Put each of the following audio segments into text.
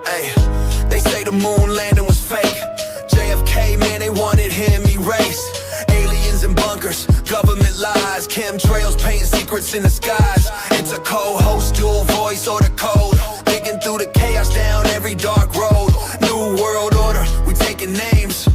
Hey, they say the moon landing was fake. JFK, man, they wanted him erased. Aliens and bunkers, government lies, chemtrails painting secrets in the skies. It's a co-host, dual voice or the code, digging through the chaos down every dark road. New world order, we taking names.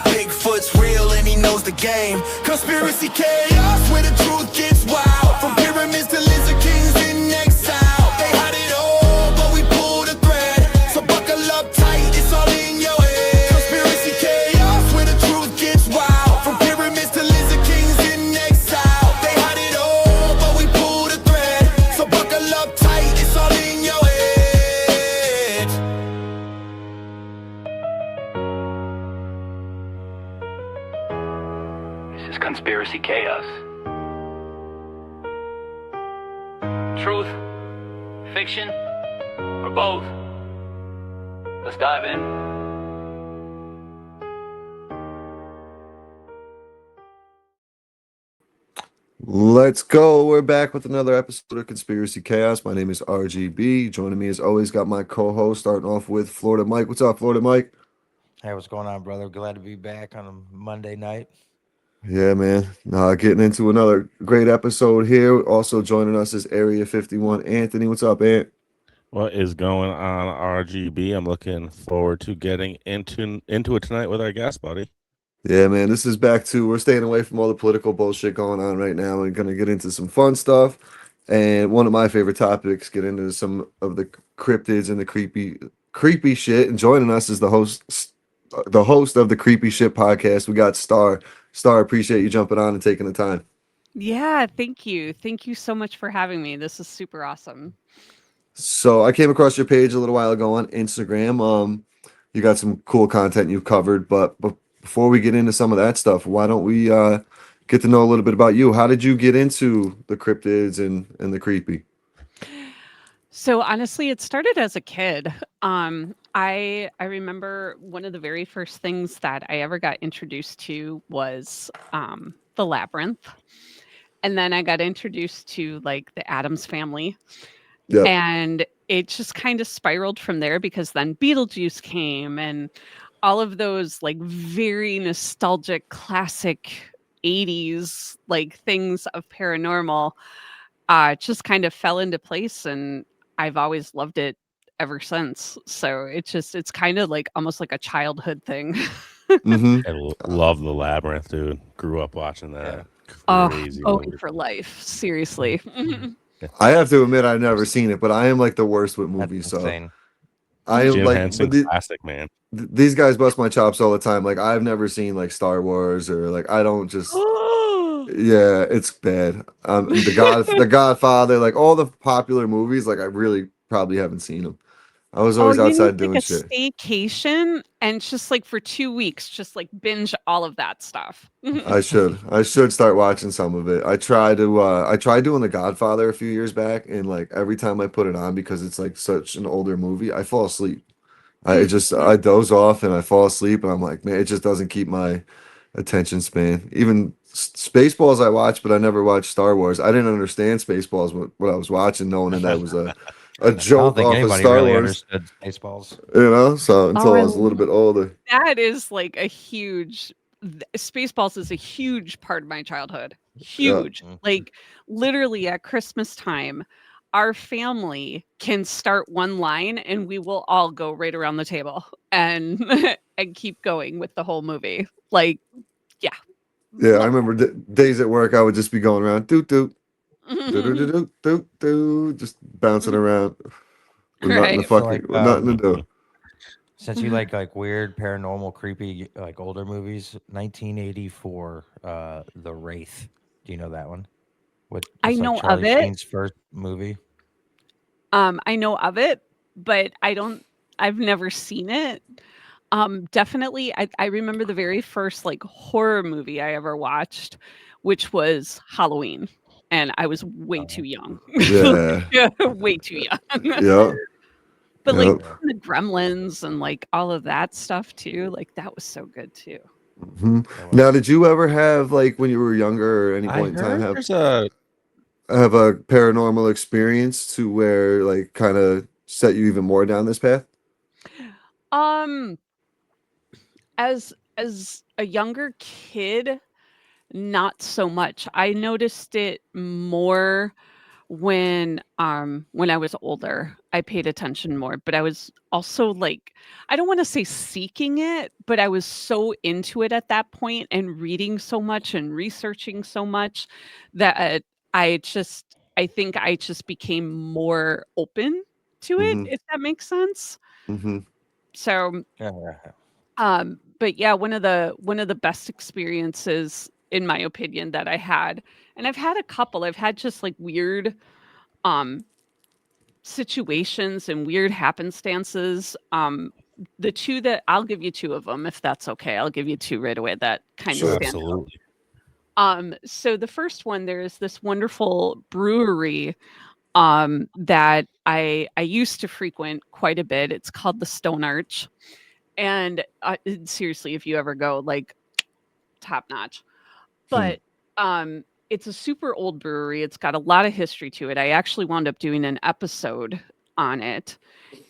Bigfoot's real and he knows the game. Conspiracy chaos where the truth gets wild. From pyramids to lizard kings in exile. They hide it all, but we pull the thread. So buckle up tight, it's all in your head. Conspiracy chaos where the truth gets wild. From pyramids to lizard kings in exile. They hide it all, but we pull the thread. So buckle up tight, it's all in your head. This is Conspiracy Chaos. Truth, fiction, or both? Let's dive in. Let's go. We're back with another episode of Conspiracy Chaos. My name is RGB. Joining me as always, got my co-host starting off with Florida Mike. What's up, Florida Mike? Hey, what's going on, brother? Glad to be back on a Monday night. Yeah, man. Getting into another great episode here. Also joining us is Area 51 Anthony. What's up, Ant? What is going on, RGB? I'm looking forward to getting into it tonight with our guest, buddy. Yeah, man. This is back to, we're staying away from all the political bullshit going on right now and going to get into some fun stuff. And one of my favorite topics, get into some of the cryptids and the creepy shit. And joining us is the host of the Creepy Shit podcast. We got Star. Star, appreciate you jumping on and taking the time. Yeah, thank you. Thank you so much for having me. This is super awesome. So I came across your page a little while ago on Instagram. You got some cool content you've covered, but before we get into some of that stuff, why don't we get to know a little bit about you? How did you get into the cryptids and the creepy? So honestly, it started as a kid. I remember one of the very first things that I ever got introduced to was the Labyrinth. And then I got introduced to like the Addams Family. Yep. And it just kind of spiraled from there because then Beetlejuice came and all of those like very nostalgic classic 80s like things of paranormal just kind of fell into place, and I've always loved it ever since. So it's kind of like almost like a childhood thing. Mm-hmm. I love the Labyrinth, dude. Grew up watching that. Crazy Going movie. for life, seriously. I have to admit I've never seen it, but I am like the worst with movies. That's So insane. I am Jim like Henson, but classic, man. these guys bust my chops all the time. Like I've never seen like Star Wars or like I don't just yeah, it's bad. The Godfather, like all the popular movies, like I really probably haven't seen them. I was always you outside need doing like a shit. staycation and just like for 2 weeks, just like binge all of that stuff. I should start watching some of it. I tried doing The Godfather a few years back, and like every time I put it on because it's like such an older movie, I fall asleep. I doze off and I fall asleep, and I'm like, man, it just doesn't keep my attention span. Even Spaceballs I watched, but I never watched Star Wars. I didn't understand Spaceballs what I was watching, knowing that was a I don't joke think off of anybody Star really Wars. understood Spaceballs. You know, so until Oh, I was a little bit older. That is like a huge Spaceballs is a huge part of my childhood. Huge. Mhm. Like literally at Christmas time, our family can start one line and we will all go right around the table and and keep going with the whole movie. Like, yeah. Yeah, I remember days at work, I would just be going around doot doot doot doot doot doot doot, just bouncing around with nothing to Right. fucking Like, with nothing to do. Since you like weird, paranormal, creepy, like older movies, 1984, The Wraith. Do you know that one? I It's like know of Charlie it. Sheen's first movie. I know of it, but I've never seen it. Definitely I remember the very first like horror movie I ever watched, which was Halloween, and I was way too young. Yeah. Way too young. Yeah. But like Yep. the Gremlins and like all of that stuff too, like that was so good too. Mhm. Now, did you ever have like when you were younger or any I point in time heard have there's a have a paranormal experience to where like kind of set you even more down this path? Um, as a younger kid, not so much. I noticed it more when I was older. I paid attention more, but I was also like, I don't want to say seeking it, but I was so into it at that point and reading so much and researching so much that I think I just became more open to it, Mm-hmm. if that makes sense. Mm-hmm. So Yeah. but yeah, one of the best experiences, in my opinion, that I had, and I've had a couple. I've had just like weird um situations and weird happenstances. The two that I'll give you two of them if that's okay. I'll give you two right away that kind of Sure. stand. Absolutely. So the first one, there is this wonderful brewery that I used to frequent quite a bit. It's called the Stone Arch. And seriously, if you ever go, like, top notch. But it's a super old brewery. It's got a lot of history to it. I actually wound up doing an episode on it.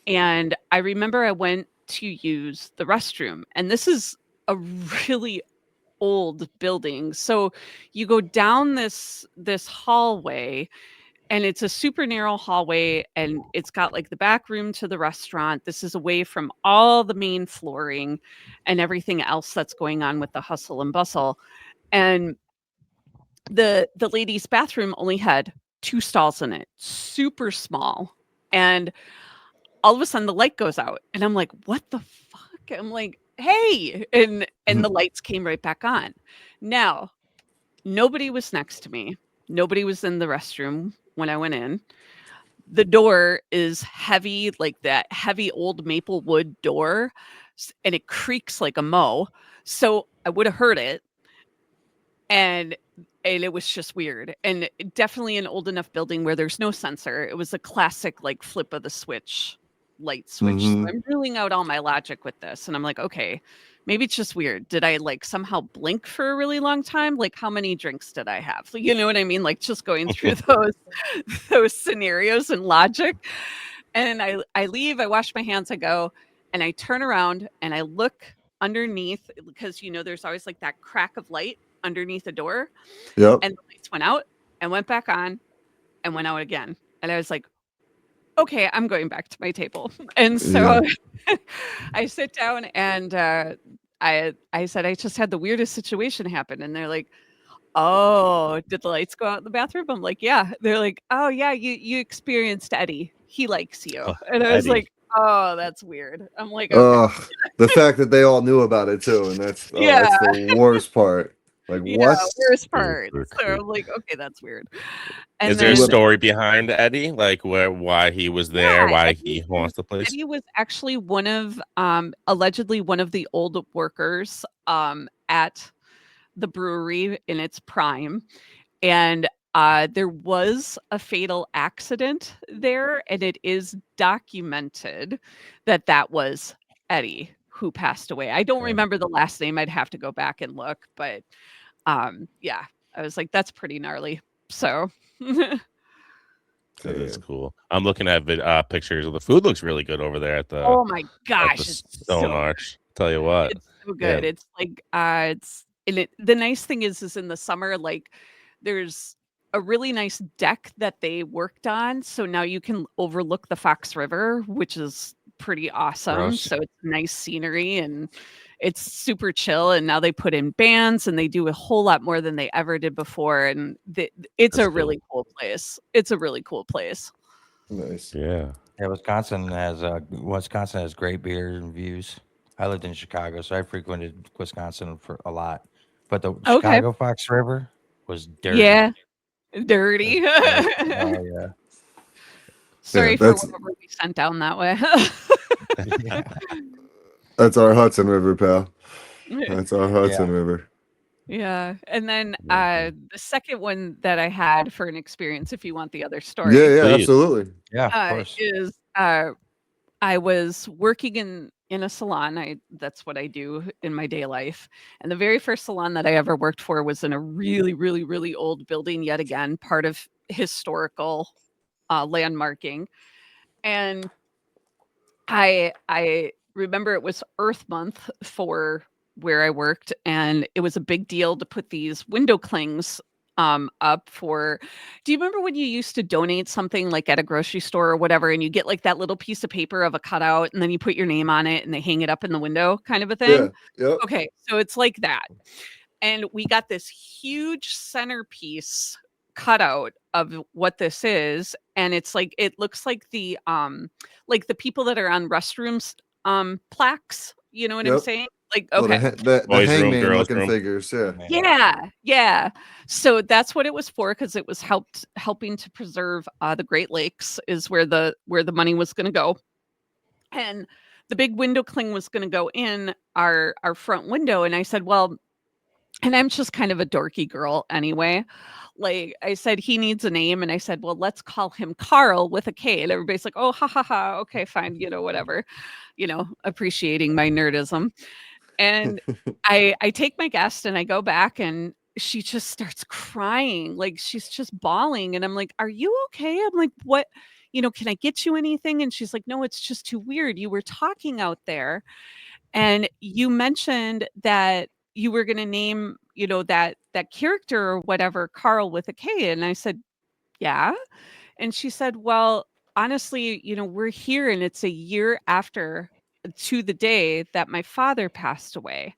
And I remember I went to use the restroom, and this is a really old building. So you go down this hallway, and it's a super narrow hallway, and it's got like the back room to the restaurant. This is away from all the main flooring and everything else that's going on with the hustle and bustle. And the ladies' bathroom only had 2 stalls in it, super small. And all of a sudden the light goes out, and I'm like, "What the fuck?" I'm like, "Hey!" And the lights came right back on. Now, nobody was next to me. Nobody was in the restroom when I went in. The door is heavy, like that heavy old maple wood door, and it creaks like a mow. So I would have heard it, and it was just weird. And definitely an old enough building where there's no sensor. It was a classic like flip of the switch, light switch. So Mm-hmm. I'm ruling out all my logic with this, and I'm like, okay, maybe it's just weird. Did I like somehow blink for a really long time? Like, how many drinks did I have? You know what I mean? Like, just going through those scenarios and logic. And I leave, I wash my hands, I go, and I turn around and I look underneath, because there's always like that crack of light underneath the door, Yep. and the lights went out and went back on and went out again. And I was like, okay, I'm going back to my table. And so I sit down, and I said, I just had the weirdest situation happen. And they're like, oh, did the lights go out in the bathroom? I'm like, yeah. They're like, oh yeah, you experienced Eddie. He likes you. Oh, And I was Eddie. like, oh, that's weird. I'm like, okay. The fact that they all knew about it too, and that's Yeah. that's the worst part. Like Yeah, what? worst part. Super So I'm creepy. like, okay, that's weird. And Is there a then story behind Eddie, like why he was there, yeah, why he wants the place? Eddie was actually one of allegedly one of the old workers at the brewery in its prime. And there was a fatal accident there, and it is documented that that was Eddie who passed away. I don't Okay. remember the last name. I'd have to go back and look, but yeah, I was like, that's pretty gnarly. So That is Damn. cool. I'm looking at pictures of the food. Looks really good over there at the oh my at gosh, the it's Stone so Arch. Tell you what, it's so good. yeah, It's like it's and it the nice thing is in the summer, like there's a really nice deck that they worked on. So now you can overlook the Fox River, which is pretty awesome. Gross. So it's nice scenery and it's super chill. And now they put in bands and they do a whole lot more than they ever did before. And it's That's a really cool place. It's a really cool place. Nice. yeah. Yeah, Wisconsin has great beer and views. I lived in Chicago, so I frequented Wisconsin for a lot. But the Okay. Chicago Fox River was dirty. Yeah. Dirty. Oh yeah. Sorry for that's- whatever we sent down that way. Yeah. That's our Hudson River, pal. That's our Hudson River. Yeah. And then Mhm. the second one that I had for an experience, if you want the other story, Yeah, Please. absolutely. Yeah, of course. is I was working in a salon. That's what I do in my day life. And the very first salon that I ever worked for was in a really, really, really old building, yet again, part of historical landmarking. And I remember it was Earth Month for where I worked, and it was a big deal to put these window clings up for. Do you remember when you used to donate something like at a grocery store or whatever, and you get like that little piece of paper of a cutout, and then you put your name on it, and they hang it up in the window, kind of a Yeah. thing? Yep. Okay, so it's like that. And we got this huge centerpiece cutout of what this is, and it's like it looks like the people that are on restrooms plaques, you know what I'm Yep. saying? Like, Oh, okay. the Boys' room, hangman girls' looking room. figures. Yeah. Yeah, yeah. So that's what it was for, because it was helping to preserve the Great Lakes is where the money was going to go. And the big window cling was going to go in our front window, and I said, well, and I'm just kind of a dorky girl anyway. Like I said, he needs a name, and I said, well, let's call him Carl with a K. And everybody's like, oh, ha ha ha, okay, fine, whatever, appreciating my nerdism. And I take my guest and I go back, and she just starts crying, like she's just bawling. And I'm like, are you okay? I'm like, what? Can I get you anything? And she's like, no, it's just too weird. You were talking out there, and you mentioned that you were going to name, that character or whatever, Carl with a K. And I said, yeah. And she said, well, honestly, we're here, and it's a year after to the day that my father passed away,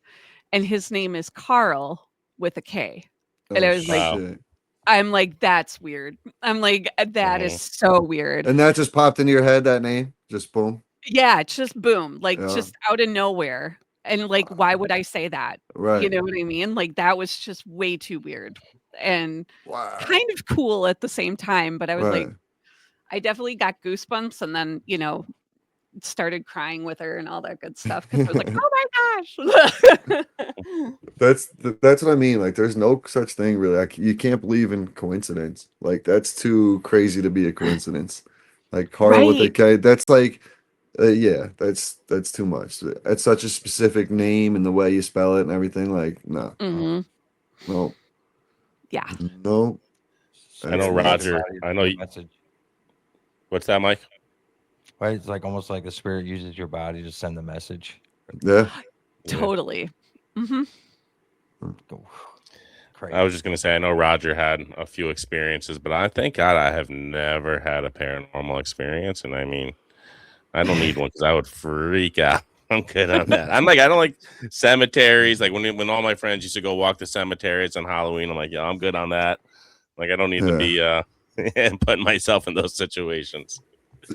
and his name is Carl with a K. And Oh I was like, Wow. shit. I'm like, that's weird. I'm like, that is so weird. And that just popped into your head, that name? Just boom. Yeah, it's just boom, like Yeah. just out of nowhere. And like, why would I say that? You Right. know what I mean? Like that was just way too weird and Wow. kind of cool at the same time. But I was like, Right. I definitely got goosebumps, and then, started crying with her and all that good stuff, because I was like, oh my gosh. That's what I mean. Like, there's no such thing really. Like, you can't believe in coincidence. Like, that's too crazy to be a coincidence. Like Carl with a Right. K. That's like, yeah, that's too much. It's such a specific name and the way you spell it and everything. Like, no, Hmm. no, Yeah. no. I know That's nuts. Roger. I know. Message. What's that, Mike? Right? It's like almost like the spirit uses your body to send the message. Yeah. Yeah. Totally. Hmm. Crazy. I was just gonna say I know Roger had a few experiences, but I thank God I have never had a paranormal experience, and I mean, I don't need one because I would freak out. I'm good on that. I don't like cemeteries. Like when all my friends used to go walk the cemeteries on Halloween, I'm like, yeah, I'm good on that. Like I don't need to be putting myself in those situations.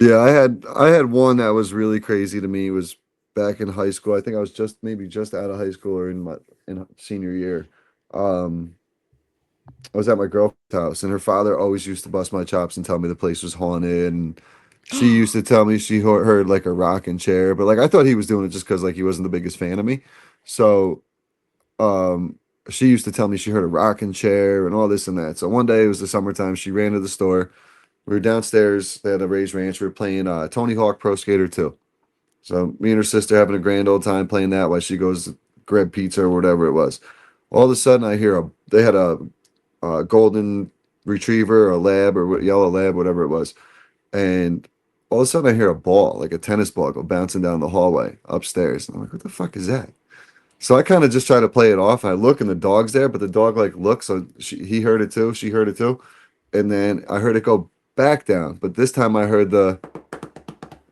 Yeah, I had one that was really crazy to me. It was back in high school. I think I was maybe just out of high school or in senior year. I was at my girlfriend's house, and her father always used to bust my chops and tell me the place was haunted. And she used to tell me she heard like a rocking chair, but like I thought he was doing it just because like he wasn't the biggest fan of me. So she used to tell me she heard a rocking chair and all this and that. So one day, it was the summertime, she ran to the store. We were downstairs. They had a raised ranch. We were playing Tony Hawk Pro Skater 2. So me and her sister having a grand old time playing that while she goes to grab pizza or whatever it was. All of a sudden, I hear they had a golden retriever, a lab, or yellow lab, whatever it was. And all of a sudden, I hear a ball, like a tennis ball, go bouncing down the hallway upstairs. And I'm like, what the fuck is that? So I kind of just try to play it off. I look, and the dog's there, but the dog like looks. So he heard it too. She heard it too. And then I heard it go back down. But this time I heard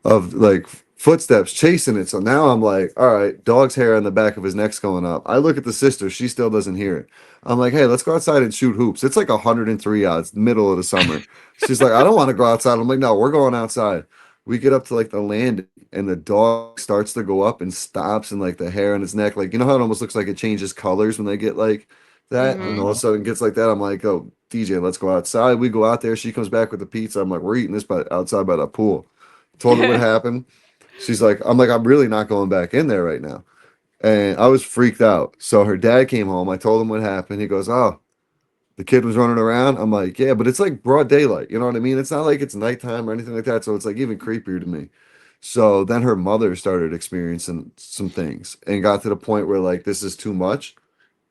of like footsteps chasing it. So now I'm like, all right, dog's hair on the back of his neck's going up. I look at the sister. She still doesn't hear it. I'm like, hey, let's go outside and shoot hoops. It's like 103 odds, middle of the summer. She's like, I don't want to go outside. I'm like, no, we're going outside. We get up to like the landing, and the dog starts to go up and stops, and like the hair on its neck, like, you know how it almost looks like it changes colors when they get like that, and all of a sudden gets like that. I'm like, oh, DJ, let's go outside. We go out there. She comes back with the pizza. I'm like, we're eating this outside by the pool. Told her what happened. She's like, I'm really not going back in there right now. And I was freaked out. So her dad came home. I told him what happened. He goes, oh, the kid was running around. I'm like, yeah, but it's like broad daylight. You know what I mean? It's not like it's nighttime or anything like that. So it's like even creepier to me. So then her mother started experiencing some things and got to the point where like, this is too much.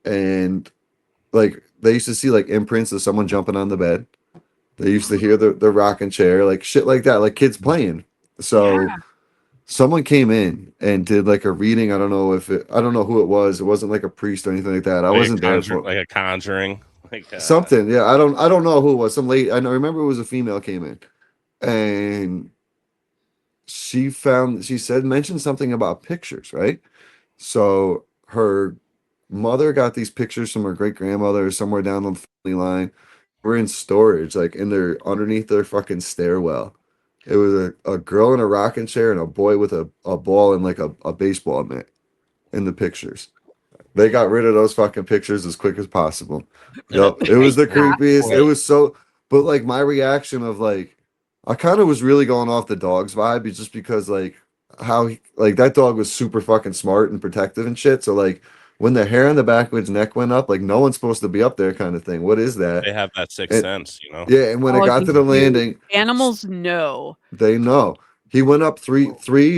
And like, they used to see like imprints of someone jumping on the bed. They used to hear the rocking chair, like shit like that, like kids playing. So someone came in and did like a reading. I don't know who it was. It wasn't like a priest or anything like that. I wasn't there for like a conjuring, something. Yeah, I don't know who it was. Some lady. I remember it was a female came in, and she said mentioned something about pictures, right? So her mother got these pictures from her great grandmother somewhere down the family line. We're in storage, like in their underneath their fucking stairwell. It was a girl in a rocking chair and a boy with a ball and like a baseball mitt in the pictures. They got rid of those fucking pictures as quick as possible. Yep. It was the creepiest. It was so, but like my reaction of like, I kind of was really going off the dog's vibe just because like like that dog was super fucking smart and protective and shit. So like when the hair on the back of its neck went up, like no one's supposed to be up there kind of thing. What is that? they have that sixth And sense, you know. yeah, and when it got to the landing, Animals know. they know. He went up three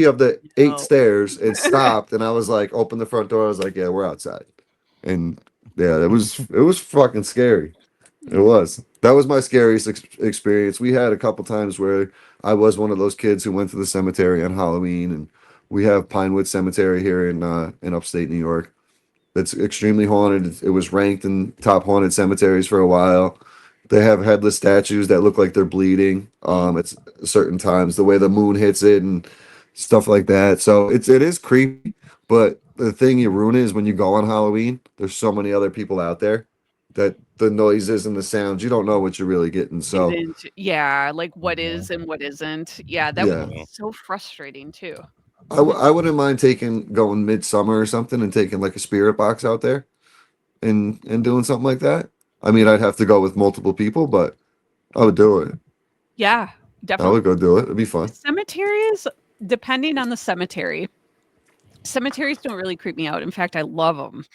of the 8 Oh. stairs and stopped, and I was like, open the front door. I was like, yeah, we're outside. And yeah, it was fucking scary. It was. That was my scariest experience. We had a couple times where I was one of those kids who went to the cemetery on Halloween, and we have Pinewood Cemetery here in upstate New York. That's extremely haunted. It was ranked in top haunted cemeteries for a while. They have headless statues that look like they're bleeding. It's certain times the way the moon hits it and stuff like that. So it is creepy, but the thing you ruin is when you go on Halloween, there's so many other people out there that the noises and the sounds, you don't know what you're really getting. So Yeah, like what is and what isn't. Yeah, that would be so frustrating too. I wouldn't mind going midsummer or something and taking like a spirit box out there and doing something like that. I mean, I'd have to go with multiple people, but I would do it. Yeah, I definitely. would go do it. It'd be fun. Cemeteries, depending on the cemeteries don't really creep me out. In fact, I love them.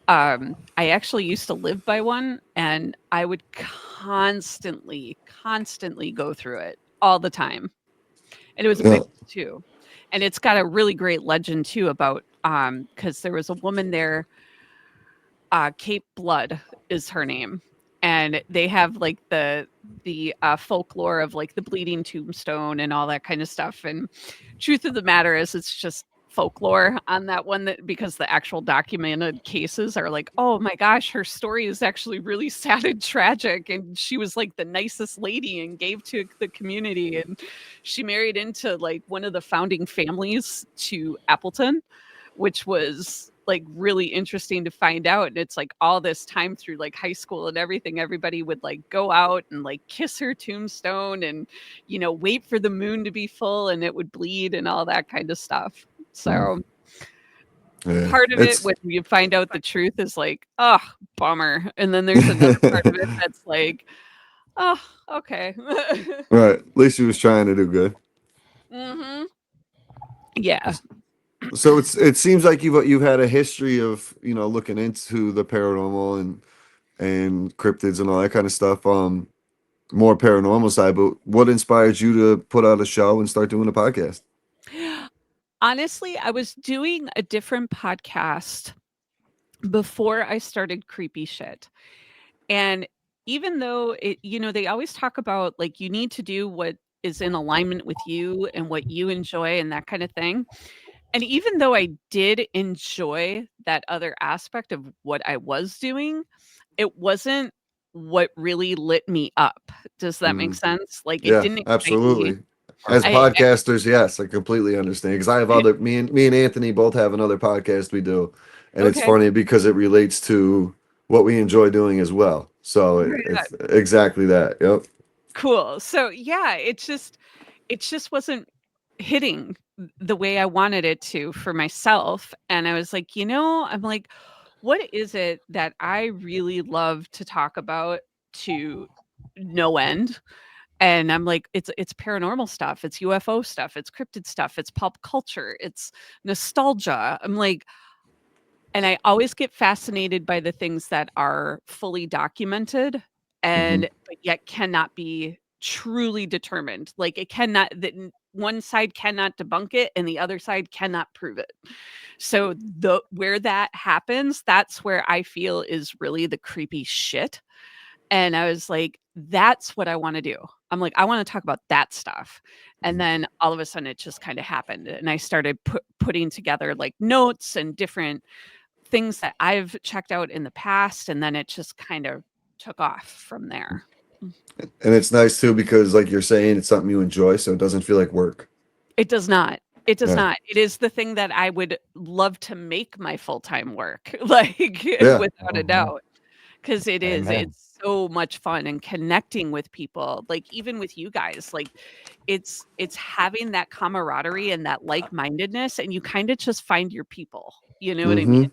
I actually used to live by one, and I would constantly go through it all the time. And it was a big too. And it's got a really great legend too about because there was a woman there, Kate Blood is her name. And they have like the folklore of like the bleeding tombstone and all that kind of stuff. And truth of the matter is, it's just folklore on that one, that because the actual documented cases are like, oh my gosh, her story is actually really sad and tragic, and she was like the nicest lady and gave to the community, and she married into like one of the founding families to Appleton, which was like really interesting to find out. And it's like all this time through like high school and everything, everybody would like go out and like kiss her tombstone and, you know, wait for the moon to be full and it would bleed and all that kind of stuff. So part of it, when you find out the truth, is like, oh, bummer. And then there's another part of it that's like, oh, okay. Right. At least he was trying to do good. Mm-hmm. Yeah. So it seems like you've had a history of, you know, looking into the paranormal and cryptids and all that kind of stuff. More paranormal side, but what inspired you to put out a show and start doing a podcast? Honestly, I was doing a different podcast before I started Creepy Shit. And even though it, you know, they always talk about like you need to do what is in alignment with you and what you enjoy and that kind of thing. And even though I did enjoy that other aspect of what I was doing, it wasn't what really lit me up. Does that make sense? Like it didn't excite absolutely. me. As podcasters, yes, I completely understand, because I have other me and Anthony both have another podcast we do, and it's funny because it relates to what we enjoy doing as well. So it's exactly that. Yep. Cool. So yeah, it just wasn't hitting the way I wanted it to for myself. And I was like, you know, I'm like, what is it that I really love to talk about to no end? And I'm like, it's paranormal stuff, it's UFO stuff, it's cryptid stuff, it's pop culture, it's nostalgia. I'm like, and I always get fascinated by the things that are fully documented and but yet cannot be truly determined. Like it cannot, that one side cannot debunk it and the other side cannot prove it. So where that happens, that's where I feel is really the creepy shit. And I was like, that's what I want to do. I'm like, I want to talk about that stuff. And then all of a sudden it just kind of happened. And I started putting together like notes and different things that I've checked out in the past. And then it just kind of took off from there. And it's nice too because, like you're saying, it's something you enjoy, so it doesn't feel like work. It does not. It does Yeah. not. It is the thing that I would love to make my full-time work, like Yeah. without a Mhm. doubt. Because it is, Amen. it's so much fun and connecting with people, like even with you guys, like it's having that camaraderie and that like-mindedness, and you kind of just find your people. You know what I mean? Mhm.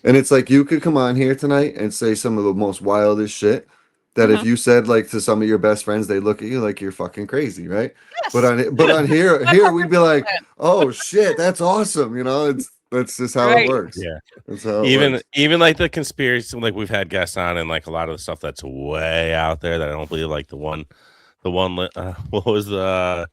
And it's like you could come on here tonight and say some of the most wildest shit that if Uh-huh. you said like to some of your best friends, they look at you like you're fucking crazy, right? Yes. But on here we'd be like, oh shit, that's awesome. You know, that's just how Right. it works. Yeah. That's how it Even works. even like the conspiracy, like we've had guests on, and like a lot of the stuff that's way out there that I don't believe. Like the one, what was the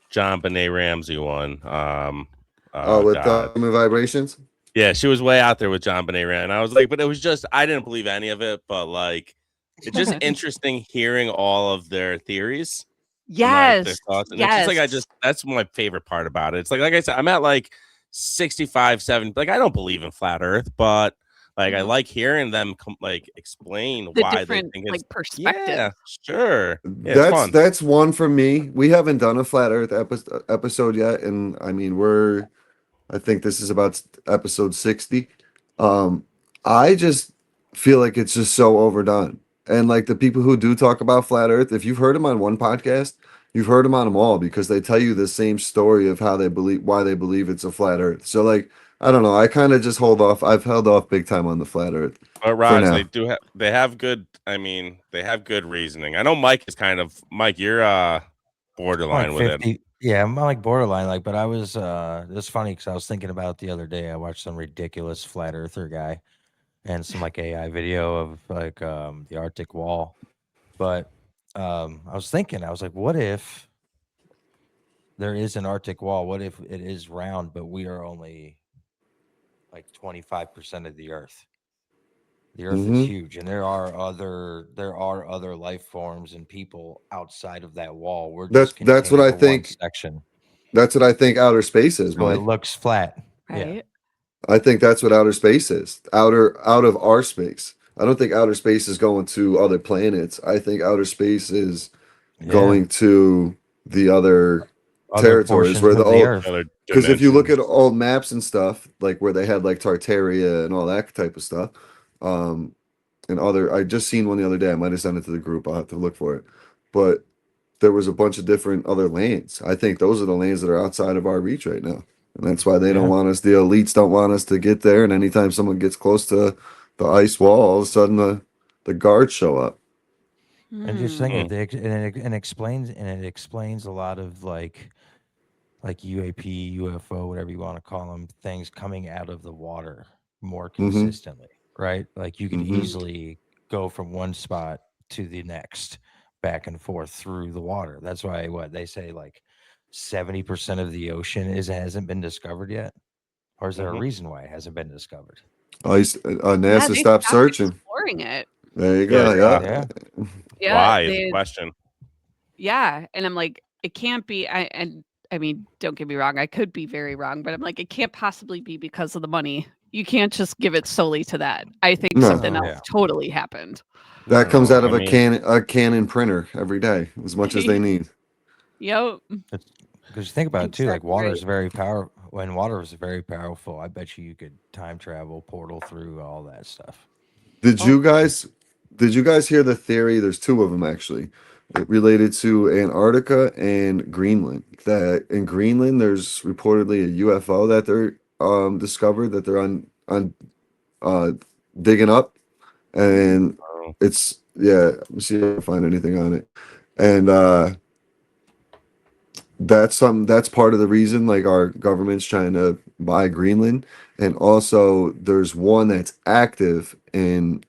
John Benet Ramsey one? With God. Human Vibrations. Yeah, she was way out there with John Benet Ramsey, and I was like, but it was just I didn't believe any of it, but like it's just interesting hearing all of their theories. and, like, their Yes. thoughts. And it's just like Yes. that's my favorite part about it. It's like I said, I'm at like 65, 70. Like I don't believe in flat Earth, but like I Mhm. like hearing them like explain The why they different think it's like perspectives. yeah, sure. Yeah, it's fun. That's one for me. We haven't done a flat Earth episode yet, and I mean I think this is about episode 60. I just feel like it's just so overdone. And like the people who do talk about flat Earth, if you've heard them on one podcast, you've heard them on them all because they tell you the same story of how they believe why they believe it's a flat Earth. So like I don't know, I kind of just hold off. I've held off big time on the flat Earth. But Raj, now. they have good. I mean, they have good reasoning. I know Mike is kind of Mike. You're borderline Like with it. 50. Yeah, I'm like borderline. Like, but I was it's funny because I was thinking about it the other day. I watched some ridiculous flat earther guy and some like AI video of like the Arctic wall. But I was thinking, I was like, what if there is an Arctic wall? What if it is round, but we are only like 25% of the Earth? The Earth Mhm. is huge, and there are other life forms and people outside of that wall. We're That's just that's what contained I to one think. section, That's what I think outer space is, so it Mike. looks flat. Yeah, Right. I think that's what outer space is. Out of our space. I don't think outer space is going to other planets. I think outer space is yeah. going to the other territories portions where the of the old Earth. Other because if you look at dimensions. old maps and stuff, like where they had like Tartaria and all that type of stuff, and other I just seen one the other day. I might have sent it to the group. I'll have to look for it. But there was a bunch of different other lands. I think those are the lands that are outside of our reach right now. And that's why they don't Yeah. want us, the elites don't want us to get there. And anytime someone gets close to the ice wall, all of a sudden the guards show up. And just Hmm. think of it, and it explains a lot of like UAP, UFO, whatever you want to call them, things coming out of the water more Mhm. consistently, right? Like you could Mhm. easily go from one spot to the next, back and forth through the water. That's why what they say, like 70% of the ocean hasn't been discovered yet, or is there a Mhm. reason why it hasn't been discovered? NASA they stopped searching. exploring it. There you go. Yeah, Yeah. Yeah. Yeah. Why is they- the question? Yeah, and I'm like, it can't be. I mean, don't get me wrong. I could be very wrong, but I'm like, it can't possibly be because of the money. You can't just give it solely to that. I think No. something Oh, else yeah. totally happened. That comes out of I a mean- Canon printer every day, as much as they need. Yep. Because think about it too, like Exactly water right. is very powerful. When water is very powerful, I bet you could time travel, portal through all that stuff. Did Oh. you guys hear the theory? There's two of them actually. It related to Antarctica and Greenland. That in Greenland there's reportedly a UFO that they're discovered that they're on digging up, and Oh, it's let me see if I can find anything on it. And that's part of the reason like our government's trying to buy Greenland. And also there's one that's active in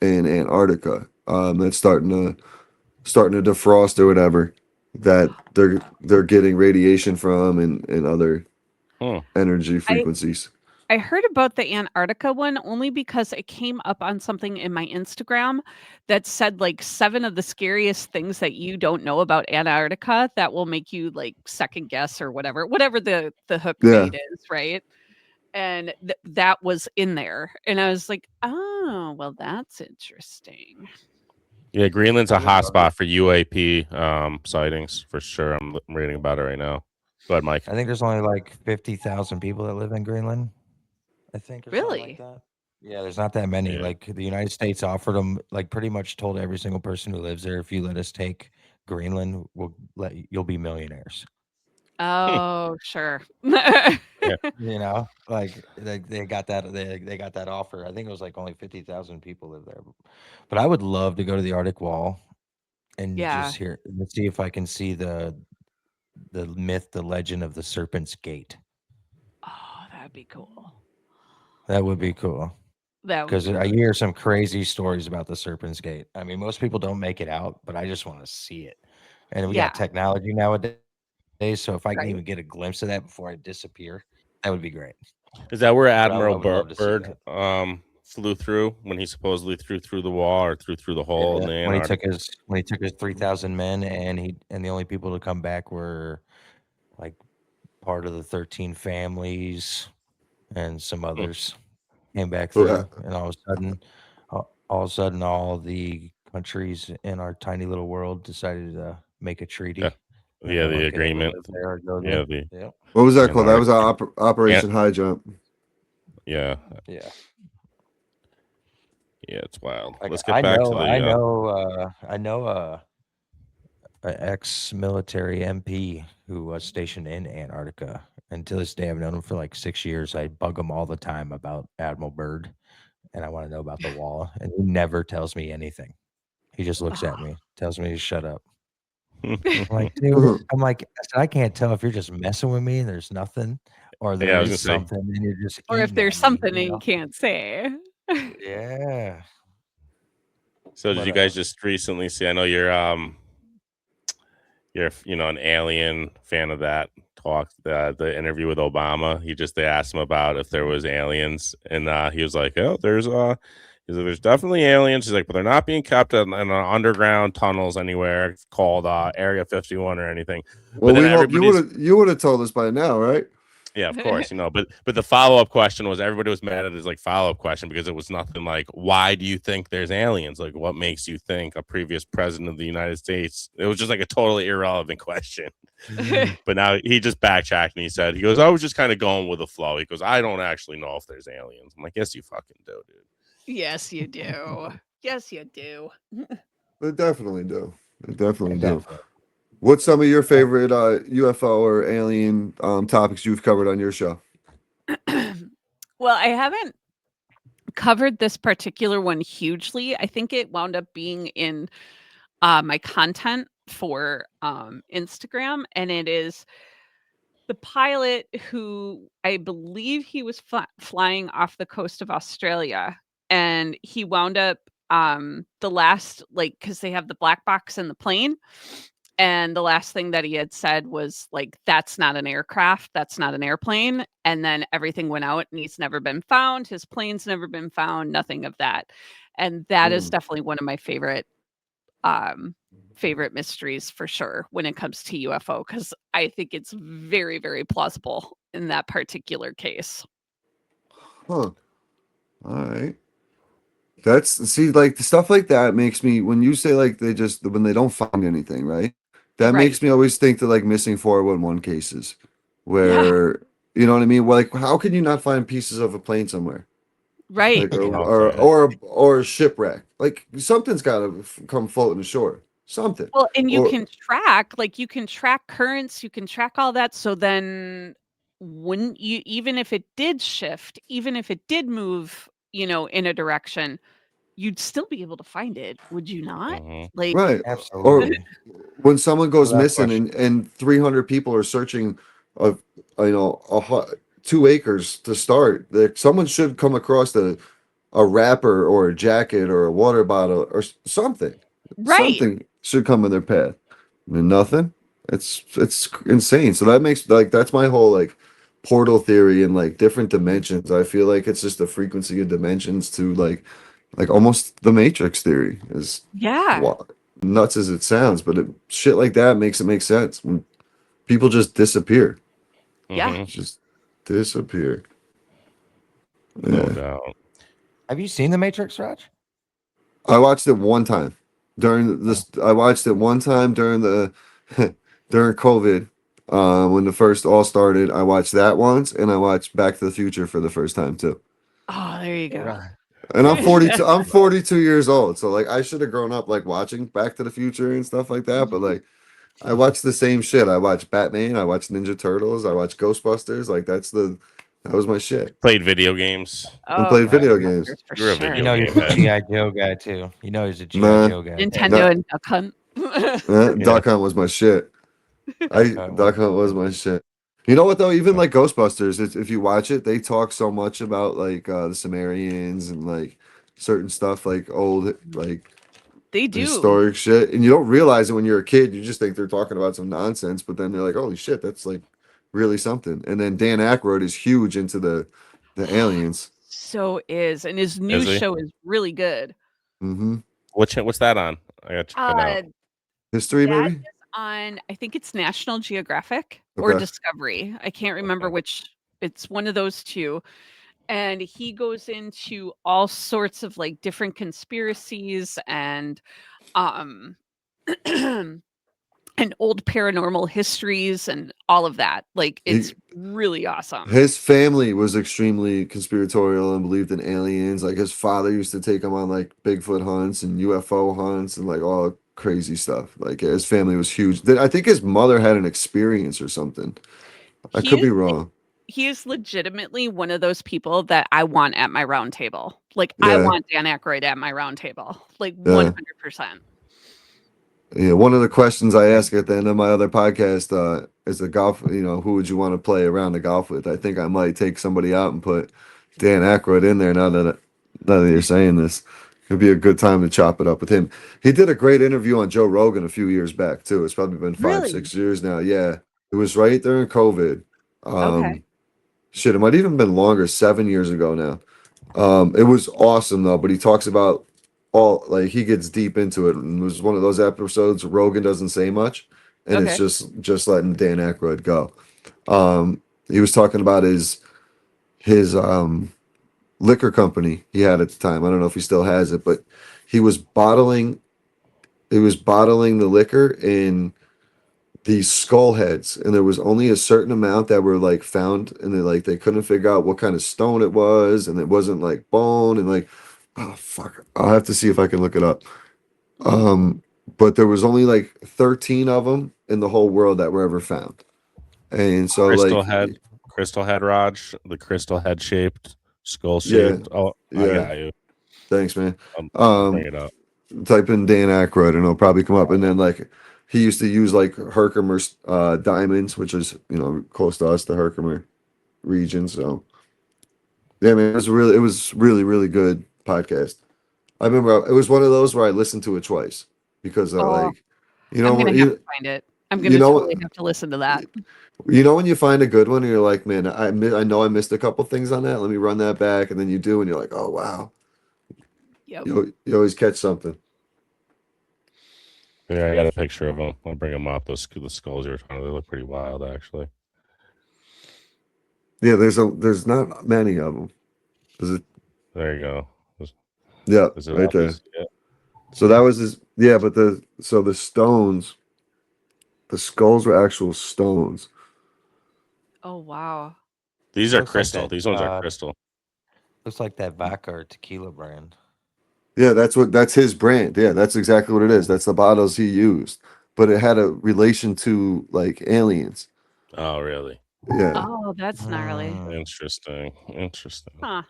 Antarctica that's starting to defrost or whatever that they're getting radiation from and other Hmm. energy frequencies. I heard about the Antarctica one only because it came up on something in my Instagram that said like 7 of the scariest things that you don't know about Antarctica that will make you like second guess or whatever the hook Yeah. bait is, right? And that was in there, and I was like, oh, well, that's interesting. Yeah, Greenland's a Yeah, hot brother. spot for UAP sightings for sure. I'm reading about it right now. Go ahead, Mike. I think there's only like 50,000 people that live in Greenland. I think, or something like Really? that. Yeah, there's not that many. Yeah. Like the United States offered them, like pretty much told every single person who lives there, if you let us take Greenland, you'll be millionaires. Oh, sure. You know, like they got that they got that offer. I think it was like only 50,000 people live there. But I would love to go to the Arctic Wall and Yeah. just hear, let's see if I can see the myth, the legend of the Serpent's Gate. Oh, that'd be cool. That would be cool. That would Because be I hear some crazy stories about the Serpent's Gate. I mean, most people don't make it out, but I just want to see it. And we Yeah. got technology nowadays, so if I can Right. even get a glimpse of that before I disappear, that would be great. Is that where I Admiral would love to see Byrd that. flew through when he supposedly threw the wall or through the hole in the When he Antarctic? took his 3,000 men, and the only people to come back were like part of the 13 families and some others came back Yeah. through, and all of a sudden, all the countries in our tiny little world decided to make a treaty. Yeah, and yeah, no the one could ever agreement. live there or go Yeah, there. the Yep. What was that called? That was Antarctic. Operation High Jump. Yeah, Yeah. yeah, it's wild. Like Let's get back to the. I know an ex-military MP who was stationed in Antarctica, and to this day, I've known him for like 6 years. I bug him all the time about Admiral Byrd, and I want to know about the wall, and he never tells me anything. He just looks at me, tells me to shut up. I'm like, dude, I can't tell if you're just messing with me and there's nothing, or Yeah, I there was is gonna say. something and you're just Or if eating there's at me, something you and you know? can't say. Yeah. So did But you guys just recently see? I know you're an alien fan of that talk. The interview with Obama. They asked him about if there was aliens, and he was like, "Oh, there's definitely aliens." He's like, "But they're not being kept in underground tunnels anywhere called Area 51 or anything." Well, But then we hope you would have told us by now, right? yeah, of course, but the follow-up question was, everybody was mad at his like follow-up question because it was nothing like, why do you think there's aliens? Like, what makes you think a previous president of the United States? It was just like a totally irrelevant question. But now he just backtracked and he goes, I was just kind of going with the flow. He goes, I don't actually know if there's aliens. I'm like, yes, you fucking do, dude. Yes, you do. Yes, you do. They definitely do. They definitely do. Definitely. What's some of your favorite UFO or alien topics you've covered on your show? Well, I haven't covered this particular one hugely. I think it wound up being in my content for Instagram, and it is the pilot who I believe he was flying off the coast of Australia, and he wound up the last, like, because they have the black box in the plane, and the last thing that he had said was like, that's not an aircraft, that's not an airplane. And then everything went out and he's never been found, his plane's never been found, nothing of that. And that is definitely one of my favorite mysteries for sure when it comes to UFO, because I think it's very, very plausible in that particular case. Huh. All right. Like the stuff like that makes me, when you say like when they don't find anything, right? That makes me always think that like missing 411 cases where, you know what I mean? Well, like, how can you not find pieces of a plane somewhere? Right. Like, or a shipwreck. Like something's got to come floating ashore. Something. Well, and you Or- can track currents, you can track all that. So then wouldn't you, even if it did shift, even if it did move, in a direction, you'd still be able to find it, would you not? Like, Right. Or Absolutely. when someone goes Without missing and 300 people are searching of 2 acres to start, someone should come across a wrapper or a jacket or a water bottle or something. right. Something should come in their path. I mean, nothing. It's insane. So that makes, like, that's my whole, like, portal theory and like different dimensions. I feel like it's just a frequency of dimensions to like almost the Matrix theory is Yeah. nuts as it sounds, but shit like that makes it make sense when people just disappear. Yeah. Mhm. Just disappear. No Yeah. doubt. Have you seen The Matrix, Raj? I watched it one time during this. I watched it one time during the during COVID, when the first all started. I watched that once, and I watched Back to the Future for the first time too. Oh, there you go. Right. And I'm 42. I'm 42 years old, so like I should have grown up like watching Back to the Future and stuff like that. But like I watched the same shit. I watched Batman. I watched Ninja Turtles. I watched Ghostbusters. Like that was my shit. Played video games. And played video Ghostbusters games. for You're a sure. video You know game he's a head. GI Joe guy too. You know he's a GI Nah. Joe guy. Nintendo and Duck Hunt. Duck Hunt was my shit. Duck Hunt was my shit. You know what though? Even like Ghostbusters, if you watch it, they talk so much about like the Sumerians and like certain stuff, like old like They do. historic shit, and you don't realize it when you're a kid. You just think they're talking about some nonsense, but then they're like, "Holy shit, that's like really something." And then Dan Aykroyd is huge into the aliens. So is. And his new Is he? show is really good. Mm-hmm. What's that on? I got to check it out. History, That maybe. is on, I think it's National Geographic or Okay. Discovery. I can't remember which. It's one of those two. And he goes into all sorts of like different conspiracies and and old paranormal histories and all of that. Like it's really awesome. His family was extremely conspiratorial and believed in aliens. Like his father used to take him on like Bigfoot hunts and UFO hunts and like all crazy stuff. Like his family was huge. I think his mother had an experience or something. I He could be is- wrong. He is legitimately one of those people that I want at my round table. Like I Yeah. want Dan Aykroyd at my round table. Like Yeah. 100%. Yeah, one of the questions I ask at the end of my other podcast is the golf. You know, who would you want to play around the golf with? I think I might take somebody out and put Dan Aykroyd in there. Now that you're saying this, it'd be a good time to chop it up with him. He did a great interview on Joe Rogan a few years back too. It's probably been 5, Really? 6 years now. Yeah, it was right during COVID. Okay. Shit, it might even been longer. 7 years ago now. It was awesome though. But he talks about all like he gets deep into it, and it was one of those episodes Rogan doesn't say much, and it's just letting Dan Aykroyd go. He was talking about his liquor company he had at the time. I don't know if he still has it, but he was bottling the liquor in these skull heads, and there was only a certain amount that were like found, and they couldn't figure out what kind of stone it was, and it wasn't like bone, and like, oh fuck, I'll have to see if I can look it up. But there was only like 13 of them in the whole world that were ever found, and so Crystal head, Raj, the crystal head shaped, skull shaped. Yeah. Oh, I Yeah. got you. Thanks, man. Bring it up. Type in Dan Aykroyd and it'll probably come up. And then like he used to use like Herkimer diamonds, which is close to us, the Herkimer region. So yeah, man, it was really really good podcast. I remember it was one of those where I listened to it twice because Oh, like I'm gonna have to find it. I'm gonna totally have to listen to that. You know when you find a good one and you're like, man, I know I missed a couple things on that. Let me run that back, and then you do, and you're like, oh wow. Yep. You always catch something. Yeah, I got a picture of them. I'll bring them up. The skulls you were talking about, they look pretty wild, actually. Yeah, there's not many of them. There you go. Yeah, Is it right up? there. Yeah. So that was his. Yeah, but the stones, the skulls were actual stones. Oh wow. These are Looks like crystal. that, These ones are crystal. Looks like that vodka or tequila brand. Yeah, that's his brand. Yeah, that's exactly what it is. That's the bottles he used, but it had a relation to like aliens. Oh, really? Yeah. Oh, that's gnarly. Interesting. Huh.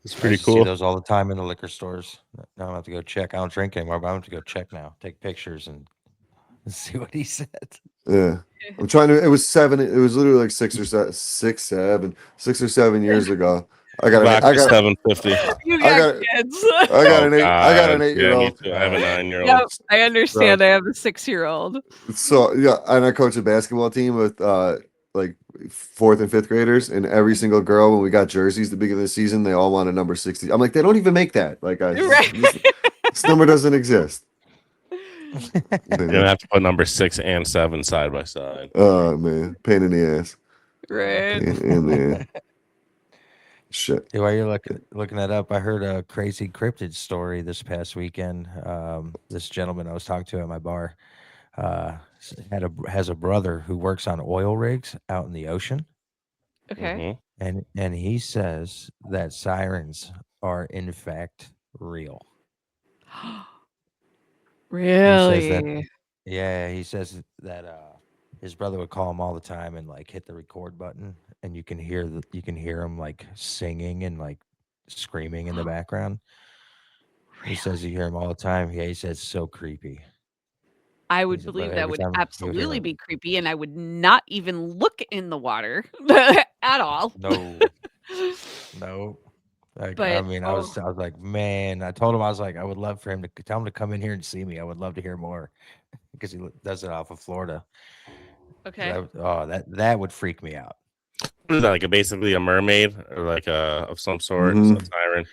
It's I pretty used to see cool. those all the time in the liquor stores. Now I have to go check. I don't drink anymore, but I have to go check now. Take pictures and see what he said. Yeah. I'm trying to. It was 7. It was literally like 6 or 7 years ago. I got Vodka 750. You I got got- kids. I got an 8 me year old. too. I have a 9-year-old. Yep, I understand. I have a 6-year-old. So yeah, and I coach a basketball team with like 4th and 5th graders, and every single girl when we got jerseys at the beginning of the season, they all wanted number 60. I'm like, they don't even make that. Like, Right. this number doesn't exist. You're gonna have to put number 6 and 7 side by side. Oh man, pain in the ass. Right. Pain in the ass. Shit. Hey, while you're looking that up, I heard a crazy cryptid story this past weekend. This gentleman I was talking to at my bar has a brother who works on oil rigs out in the ocean, Okay. and he says that sirens are in fact real. Really? Yeah, he says that his brother would call him all the time and like hit the record button, and you can hear him like singing and like screaming in the background. He says you hear him all the time. Yeah, he says it's so creepy. I would He said, but believe that every would time you hear absolutely him, be creepy, and I would not even look in the water at all. no, no. Like, I But mean, I was like, man. I told him I was like, I would love for him to tell him to come in here and see me. I would love to hear more because he does it off of Florida. okay. That would freak me out. What is that, like basically a mermaid or like a of some sort, Mhm. a siren?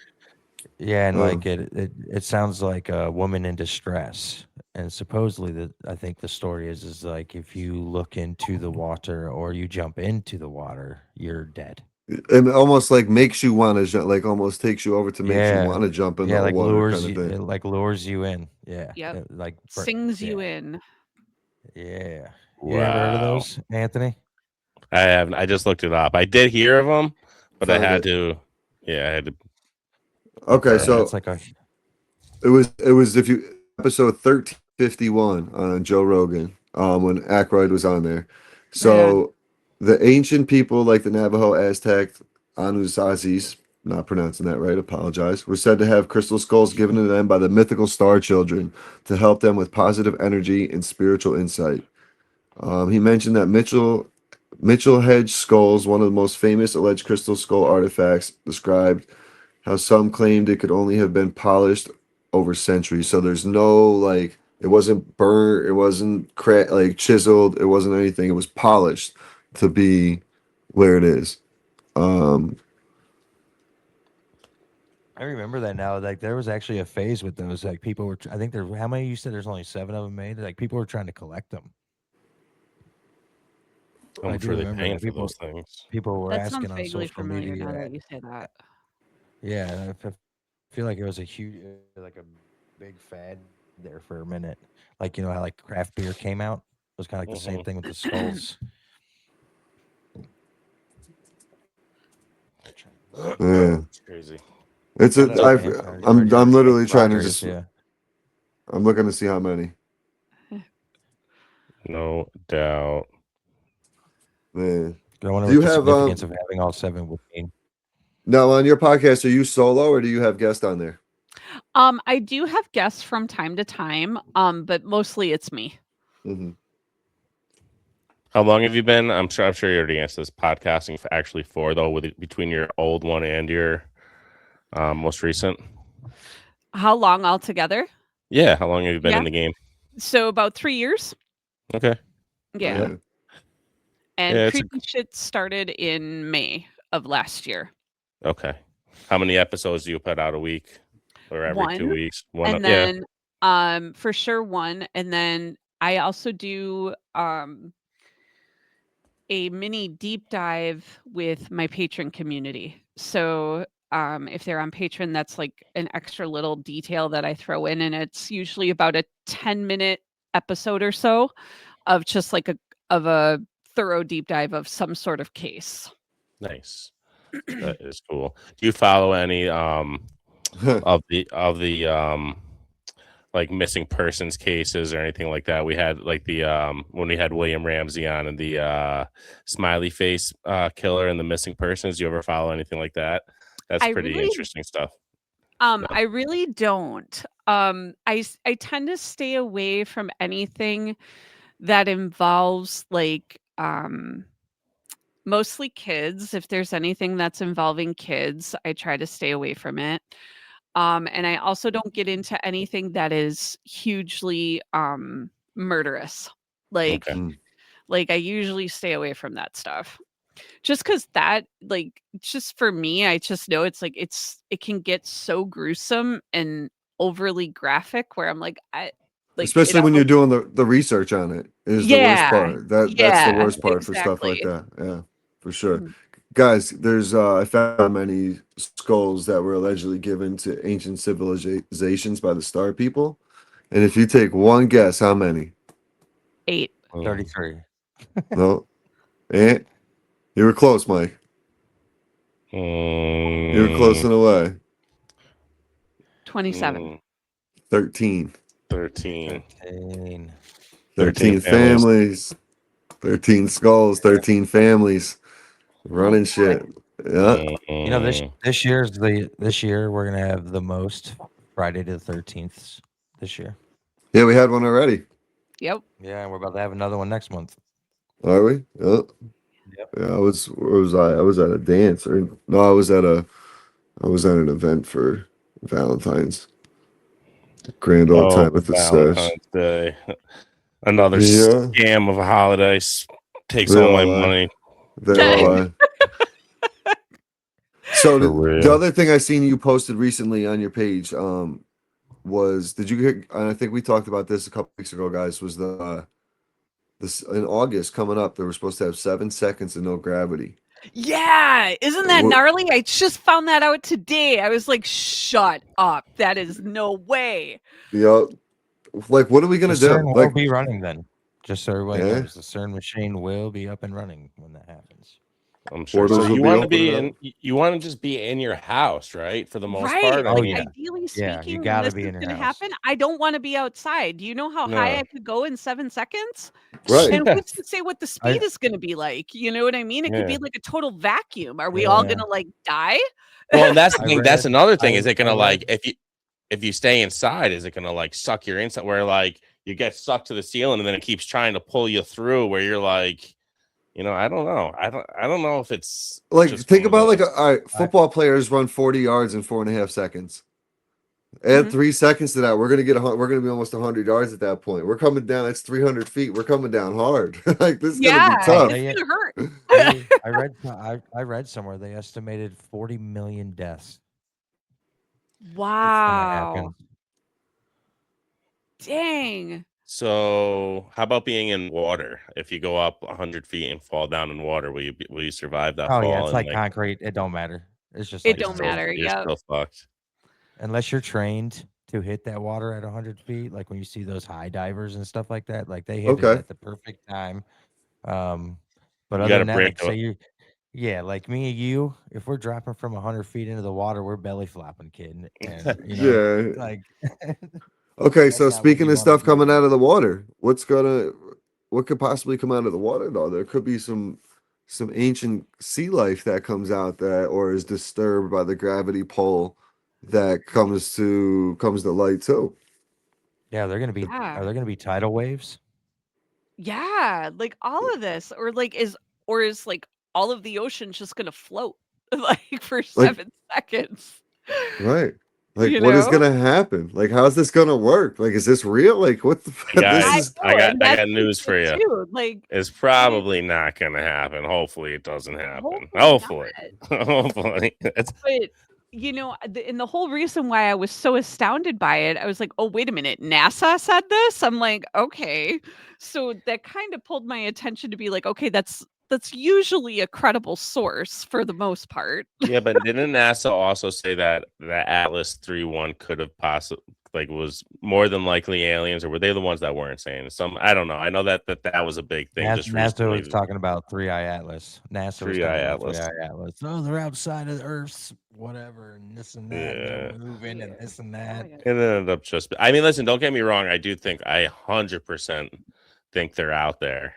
Yeah, and Oh. like it sounds like a woman in distress. And supposedly I think the story is like if you look into the water or you jump into the water, you're dead. It almost like makes you want to jump, like almost takes you over to make Yeah. you want to jump in Yeah, the like water lures kind of you, thing. it like lures you in. Yeah. Yep. Like Sings you yeah. in. Yeah. You ever heard of Wow. those, Anthony? I haven't. I just looked it up. I did hear of them, but I Found had it. to. Yeah, I had to. Okay, so it's like a it was if you episode 1351 on Joe Rogan, when Aykroyd was on there. So the ancient people like the Navajo, Aztec, Anusazis, not pronouncing that right, apologize, were said to have crystal skulls given to them by the mythical star children to help them with positive energy and spiritual insight. He mentioned that Mitchell Hedge skulls, one of the most famous alleged crystal skull artifacts, described how some claimed it could only have been polished over centuries. So there's no like it wasn't burnt, it wasn't like chiseled, it wasn't anything. It was polished to be where it is. I remember that now. Like there was actually a phase with those. Like people were. I think there. How many you said? There's only 7 of them made. Like people were trying to collect them. How I much do were they remember paying that for people. those things? People were That sounds asking on vaguely social familiar media. now that you say that. Yeah, I feel like it was a huge, like a big fad there for a minute. Like you know how like craft beer came out. It was kind of like the same thing with the skulls. Yeah. It's crazy. It's a Shut up, I've, man. I'm literally trying to Rogers, just yeah. I'm looking to see how many. No doubt. Man. I wonder Do you what the have significance of having all 7 would mean. now on your podcast, are you solo or do you have guests on there? I do have guests from time to time, but mostly it's me. Mm-hmm. How long have you been? I'm sure you already answered this, podcasting actually for though, with between your old one and your most recent. How long altogether? Yeah, how long have you been Yeah. in the game? So about 3 years. Okay. Yeah. And Yeah, it's Creepy Shit started in May of last year. Okay. How many episodes do you put out a week or every 2 1. weeks? One. And then for sure 1. And then I also do a mini deep dive with my patron community. So if they're on Patreon, that's like an extra little detail that I throw in, and it's usually about a 10-minute episode or so of just like a thorough deep dive of some sort of case. Nice. That is cool. Do you follow any of the like missing persons cases or anything like that? We had like the when we had William Ramsey on and the smiley face killer and the missing persons. Do you ever follow anything like that? That's pretty interesting stuff. I really don't. I tend to stay away from anything that involves like mostly kids. If there's anything that's involving kids, I try to stay away from it. And I also don't get into anything that is hugely murderous. Like Okay. Like I usually stay away from that stuff. Just because that, like, just for me, I just know it's like it can get so gruesome and overly graphic where I'm like, I like it Especially when you're almost, doing the research on it is the worst yeah, part. That's the yeah, worst part for stuff like exactly. that. Yeah, for sure. Mhm. Guys, there's I found many skulls that were allegedly given to ancient civilizations by the Star People. And if you take one guess, how many? 8. 33. No. Eh? You were close, Mike. You were close in a way. 27. 13. 13. 13. 13 families. 13 skulls, 13 families. Running shit. Yeah. You know, this year we're gonna have the most Friday the 13th this year. Yeah, we had one already. Yep. Yeah, and we're about to have another one next month. Are we? Yeah. Yep. Yeah, where was I? I was at a dance or no, I was at an event for Valentine's. Grand old time with the sesh. Valentine's Day. Another Yeah. scam of a holiday. Takes They all my all are. money. They all are. So For the real. other thing I seen you posted recently on your page was, did you hear, and I think we talked about this a couple weeks ago, guys, was this in August coming up, they were supposed to have 7 seconds of no gravity. Yeah, isn't that What- gnarly? I just found that out today. I was like, shut up. That is no way. Yeah. Like, what are we The gonna do? CERN will Like, be running then. Just so everybody Yeah. knows, the CERN machine will be up and running when that happens. I'm sure. Portals So will you be want to be opening in? You want to just be in your house, right? For the most Right. part. I Oh, mean, yeah. Ideally Yeah, you speaking, gotta when this be is in your gonna house. happen, I don't want to be outside. Do you know how high No. I could go in 7 seconds? right. And who's to say what the I- speed is gonna be like? You know what I mean? It could be Yeah. like a total vacuum. Are we all Yeah. gonna like die? Well, and that's the I thing. That's read- another thing. I- Is it gonna I like read- if you stay inside? Is it gonna like suck your inside? Where like you get stuck to the ceiling and then it keeps trying to pull you through? Where you're like, I don't know. I don't know if it's Like, just think one of about like those. all right, football players run 40 yards in 4.5 seconds. Add Mhm. 3 seconds to that. We're gonna be almost 100 yards at that point. We're coming down. That's 300 feet. We're coming down hard. Like, this is gonna Yeah, be tough. it's gonna hurt. I read somewhere they estimated 40 million deaths. It's gonna Wow. happen. Dang. So, how about being in water? If you go up 100 feet and fall down in water, will you survive that Oh fall? yeah, it's and, like concrete. It don't matter. It's just It like don't concrete. matter. You're Yep. still fucked. Unless you're trained to hit that water at 100 feet, like when you see those high divers and stuff like that, like they hit it Okay. at the perfect time. But You other gotta than that, break like say you, yeah, like me and you, if we're dropping from 100 feet into the water, we're belly flopping, kid. And Yeah. like Okay, That's so not what speaking you of wanna stuff do. coming out of the water, what could possibly come out of the water though? There could be some ancient sea life that comes out that or is disturbed by the gravity pull that comes to light too. yeah, they're gonna be. Yeah. Are there gonna be tidal waves? Yeah, like all of this, or like is like all of the ocean just gonna float like for 7 seconds? Right. Like, You what is know? gonna happen? Like, how's this gonna work? Like, is this real? Like, what the fuck? Guys, This is I got and that's news the for you. too, like, It's probably not gonna happen. Hopefully, it doesn't happen. hopefully Hopefully, hopefully. It's but and the whole reason why I was so astounded by it, I was like, oh, wait a minute, NASA said this? I'm like, okay. So that kind of pulled my attention to be like, okay, that's usually a credible source for the most part. yeah, but didn't NASA also say that the Atlas 3.1 could have possibly was more than likely aliens, or were they the ones that weren't saying some? I don't know. I know that was a big thing. Just NASA recently. was talking about 3-Eye Atlas. NASA was 3-Eye talking about Atlas. 3-Eye Atlas. Oh, they're outside of the Earth's whatever and this and that. And Yeah. they're moving and this and that. It ended up just. I mean, listen. Don't get me wrong. I do think I 100% think they're out there.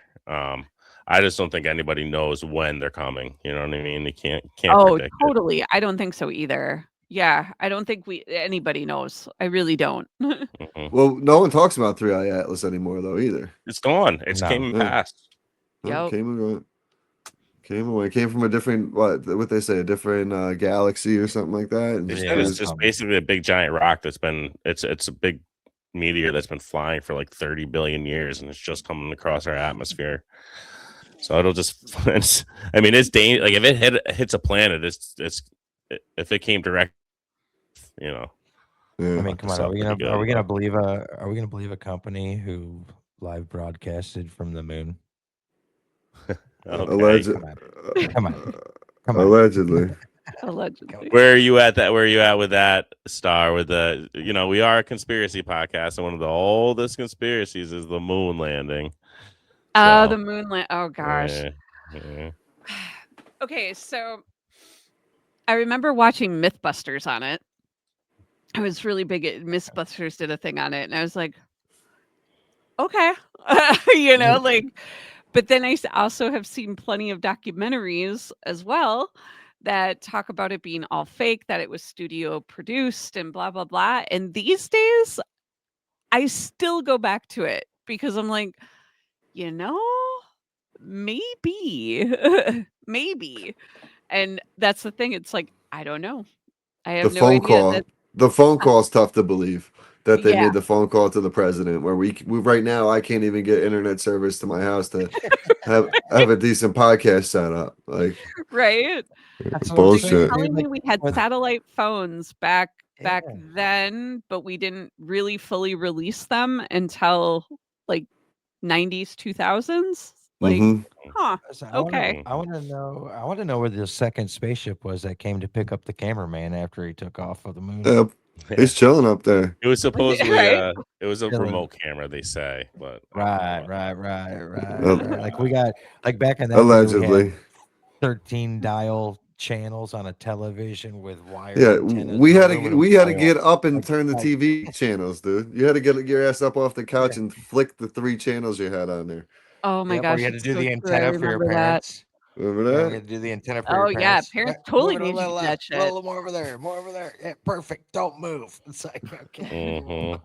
I just don't think anybody knows when they're coming. You know what I mean? They can't Oh, predict it. totally. I don't think so either. Yeah, I don't think anybody knows. I really don't. Mhm. well, no one talks about 3-Eye Atlas anymore though either. It's gone. It's No. came and Yeah. passed. No, Yep. came and went. Came away. Came from a different what they say, a different galaxy or something like that. And They just said it's cruised- just basically a big giant rock that's been. It's a big meteor that's been flying for like 30 billion years, and it's just coming across our atmosphere. So it'll just, I mean, it's dangerous. Like if it hits a planet, it's if it came direct, you know. Yeah. I mean, come on, Sounds pretty are we good, gonna believe a company who live broadcasted from the moon? Okay. Alleged, Come on. allegedly. Allegedly. Where are you at with that, Star? With the, we are a conspiracy podcast, and one of the oldest conspiracies is the moon landing. So, The moonland. Oh gosh. yeah. Okay, so I remember watching Mythbusters on it. I was really big at Mythbusters did a thing on it, and I was like, okay, like. But then I also have seen plenty of documentaries as well that talk about it being all fake, that it was studio produced and blah blah blah. And these days, I still go back to it because I'm like, maybe, maybe. And that's the thing. It's like, I don't know. I The have no phone idea call. that. The phone call is tough to believe that they Yeah, made the phone call to the president. Where we right now, I can't even get internet service to my house to have a decent podcast set up. Like right. That's what I'm bullshit. saying, dude, Telling me like, we had with- satellite phones back Yeah. then, but we didn't really fully release them until like 90s, 2000s. Like, Mhm. huh? So Okay. I want to know where the second spaceship was that came to pick up the cameraman after he took off of the moon. He's chilling up there. It was supposedly Right? it was a Yeah, remote camera, they say, but Right. Uh, Like we got back in that day, we Allegedly. had 13 dial channels on a television with wired Yeah, antennas. we and had to aluminum we had to foil. get up and Like- turn the like- TV channels, dude. You had to get your ass up off the couch and flick the 3 channels you had on there. Oh my Yep, or gosh, you had to it's do so the true. I antenna for your remember that. parents. Remember Yeah, that? you had to do the antenna for Oh your yeah, parents. parents Yeah, totally move it a made you little do that left, a shit. little more over there, more over there. Yeah, perfect. Don't move. It's like okay, Mhm.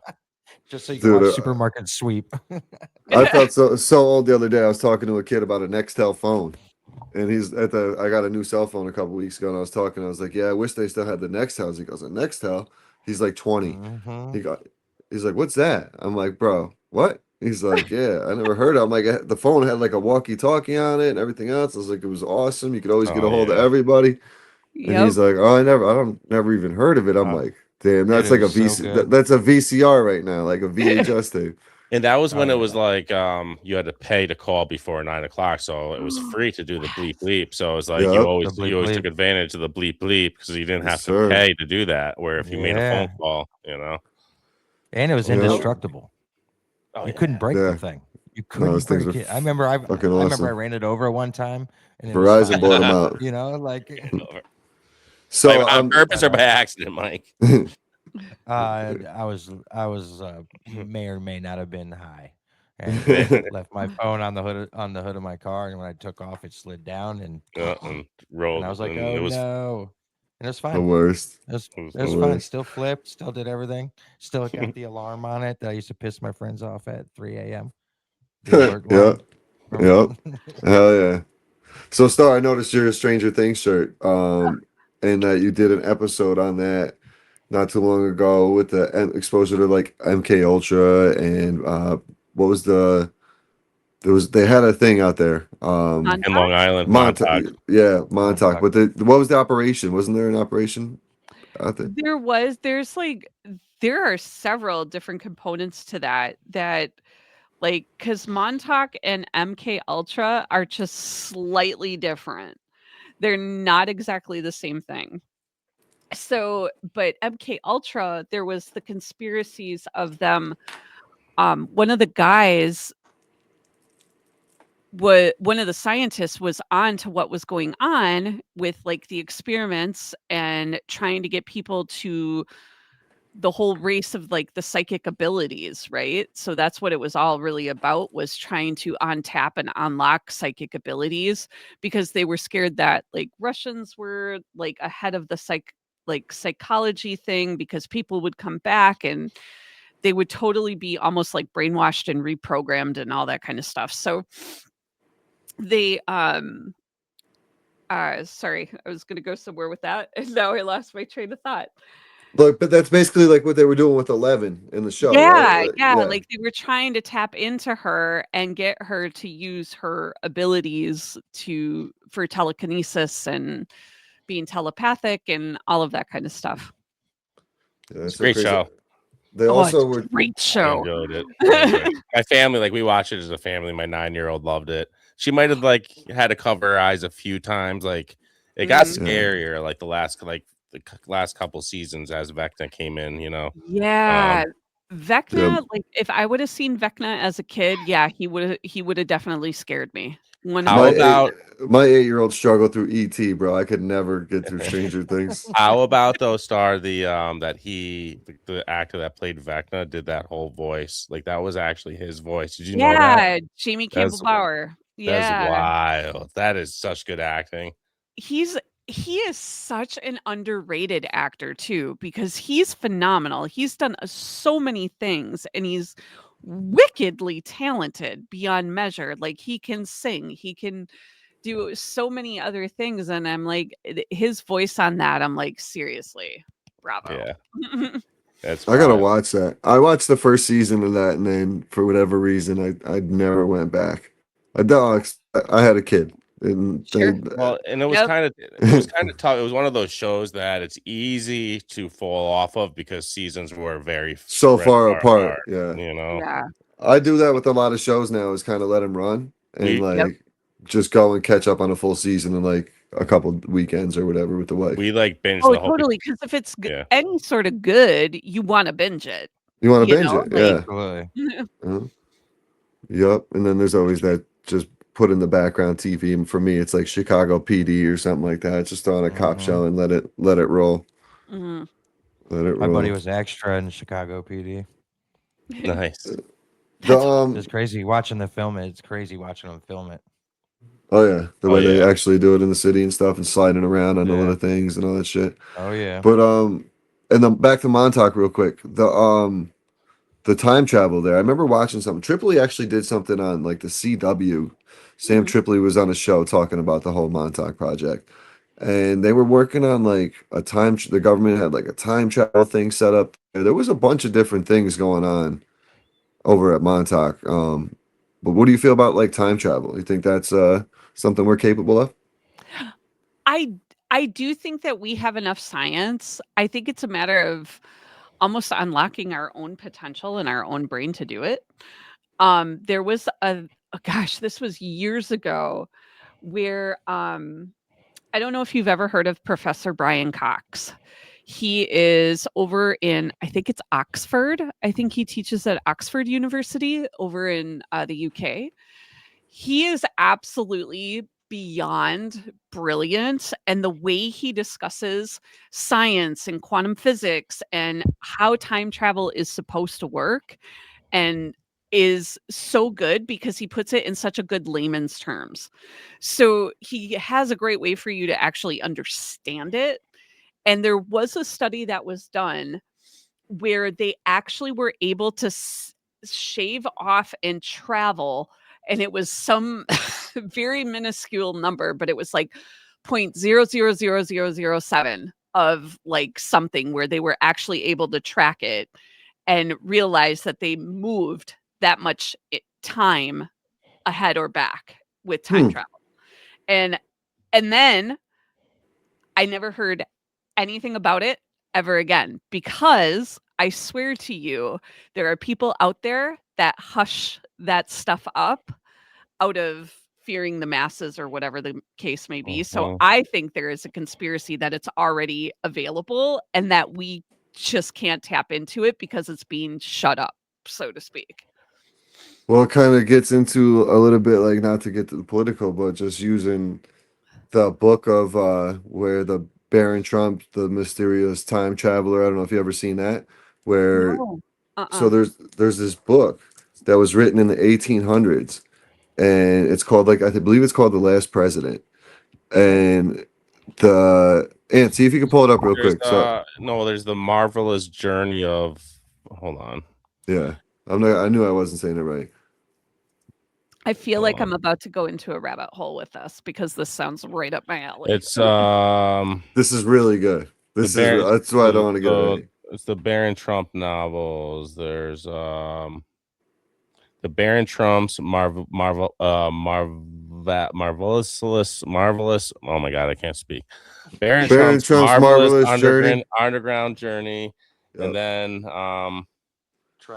just so you can Dude, watch Supermarket Sweep. I felt so old the other day. I was talking to a kid about a Nextel phone. And he's I got a new cell phone a couple weeks ago, and I was talking. I was like, "Yeah, I wish they still had the Nextels." He goes, "A Nextel?" He's like 20. Mhm. He's like, "What's that?" I'm like, "Bro, what?" He's like, "Yeah, I never heard of it." I'm like, "The phone had like a walkie-talkie on it and everything else." I was like, "It was awesome. You could always get Oh, a hold of yeah. everybody." And Yep. he's like, "Oh, I don't never even heard of it." I'm Wow. like, "Damn, Dude, that's it like a was so VC. good. That's a VCR right now, like a VHS tape." And that was when Oh, it was yeah. like you had to pay to call before 9 o'clock, so it was free to do the bleep bleep. So it was like Yep. you The always bleep took bleep. advantage of the bleep bleep because you didn't Yes, have sir. to pay to do that. Where if you made a phone Yeah. call, And it was Yeah. indestructible. oh, You couldn't break Yeah. the thing. You No, couldn't those things break are it. I remember I fucking remember awesome. I ran it over one time and it was Verizon fine. bought them out. You know, like So on purpose or by accident, Mike. I was may or may not have been high, and left my phone on the hood of my car, and when I took off, it slid down, and And rolled. I was like, and oh it was no, and it was the fine. worst. it It was the fine. worst. Still flipped. Still did everything. Still got the alarm on it that I used to piss my friends off at 3 a.m. The alert Yeah. one. Yep. Hell yeah. So, Star, I noticed your Stranger Things shirt, and that you did an episode on that not too long ago with the exposure to like MK Ultra and what was they had a thing out there. On in Long Island. Montauk. Yeah, Montauk. Montauk. But what was the operation? Wasn't there an operation out there? There are several different components to that like because Montauk and MK Ultra are just slightly different. They're not exactly the same thing. So, but MK Ultra, there was the conspiracies of them. One of the guys one of the scientists was on to what was going on with like the experiments and trying to get people to the whole race of like the psychic abilities, right? So that's what it was all really about, was trying to untap and unlock psychic abilities because they were scared that like Russians were like ahead of the psychology thing because people would come back and they would totally be almost like brainwashed and reprogrammed and all that kind of stuff. So they sorry, I was going to go somewhere with that and now I lost my train of thought. Look, but that's basically like what they were doing with Eleven in the show, Yeah, right? yeah, like they were trying to tap into her and get her to use her abilities for telekinesis and being telepathic and all of that kind of stuff. Yeah, It's that's a so great crazy. show. They Oh, it's also a were great I show. enjoyed it. I enjoyed it. My family, like we watched it as a family. My 9-year-old loved it. She might have like had to cover her eyes a few times. Like it got Mhm. Yeah. scarier like the last couple seasons as Vecna came in, Yeah. Um Vecna, like if I would have seen Vecna as a kid, yeah, he would have definitely scared me. how my 100%. eight about my 8-year-old struggled through ET, bro. I could never get through Stranger Things. how about though, Star, the actor that played Vecna did that whole voice. Like that was actually his voice. Did you know that? Yeah, Jamie Campbell That's Bower. that's Yeah. wild. That is such good acting. He's he is such an underrated actor too because he's phenomenal. He's done so many things and he's wickedly talented beyond measure. Like he can sing, he can do so many other things and I'm like his voice on that I'm like seriously bravo. Yeah, that's I gotta wild. watch that. I watched the first season of that, and then for whatever reason, I never went back. I had a kid, and they. Sure. Well, and it was Yep. kind of tough. It was one of those shows that it's easy to fall off of because seasons were very So spread far far apart. apart. Yeah, Yeah. I do that with a lot of shows now. Is kind of let them run and We Yep. like just go and catch up on a full season in like a couple weekends or whatever with the wife. we like binged Oh, the whole. totally. Because if it's Yeah, any sort of good, you want to binge it. You want to You binge know, it? like Yeah. Absolutely. Uh-huh. Yep. And then there's always that just put in the background TV. And for me, it's like Chicago PD or something like that. Just throw on a cop Mhm. show and let it roll. Mhm. Let it My buddy roll. was extra in Chicago PD. nice. The That's awesome. It's crazy watching the film it. It's crazy watching them film it. oh yeah, the Oh, way they yeah. actually do it in the city and stuff and sliding around on the Yeah. little things and all that shit. Oh yeah. But and then back to Montauk real quick. The time travel there. I remember watching something. Tripoli actually did something on like the CW. Sam Mhm. Tripoli was on a show talking about the whole Montauk project. And they were working on like the government had like a time travel thing set up. There was a bunch of different things going on over at Montauk. But what do you feel about like time travel? You think that's something we're capable of? I I do think that we have enough science. I think it's a matter of almost unlocking our own potential in our own brain to do it. There was gosh, this was years ago where I don't know if you've ever heard of Professor Brian Cox. He is over in, I think it's Oxford. I think he teaches at Oxford University over in the UK. He is absolutely beyond brilliant. And the way he discusses science and quantum physics and how time travel is supposed to work and is so good because he puts it in such a good layman's terms. So he has a great way for you to actually understand it. And there was a study that was done where they actually were able to shave off and travel. And it was some very minuscule number, but it was like 0.000007 of like something where they were actually able to track it and realize that they moved that much time ahead or back with time Hmm. travel. And then I never heard anything about it ever again because I swear to you, there are people out there that hush that stuff up out of fearing the masses or whatever the case may be. So Mhm. I think there is a conspiracy that it's already available and that we just can't tap into it because it's being shut up, so to speak. Well, it kind of gets into a little bit like not to get to the political, but just using the book of where the Baron Trump, the mysterious time traveler. I don't know if you ever seen that. Where No. so Uh-uh. there's this book that was written in the 1800s, and it's called like I believe it's called The Last President. And see if you can pull it up real There's quick. So there's the marvelous journey of. Hold on. yeah, I knew I wasn't saying it right. I feel Hold like I'm on. about to go into a rabbit hole with this because this sounds right up my alley. It's This is really good. This The Baron, is that's why I don't want to get it so ready. it's the Baron Trump novels. There's the Baron Trump's marvelous. Oh my god, I can't speak. Baron Baron Trump's Trump's marvelous Marvelous Journey. underground journey, Yep. and then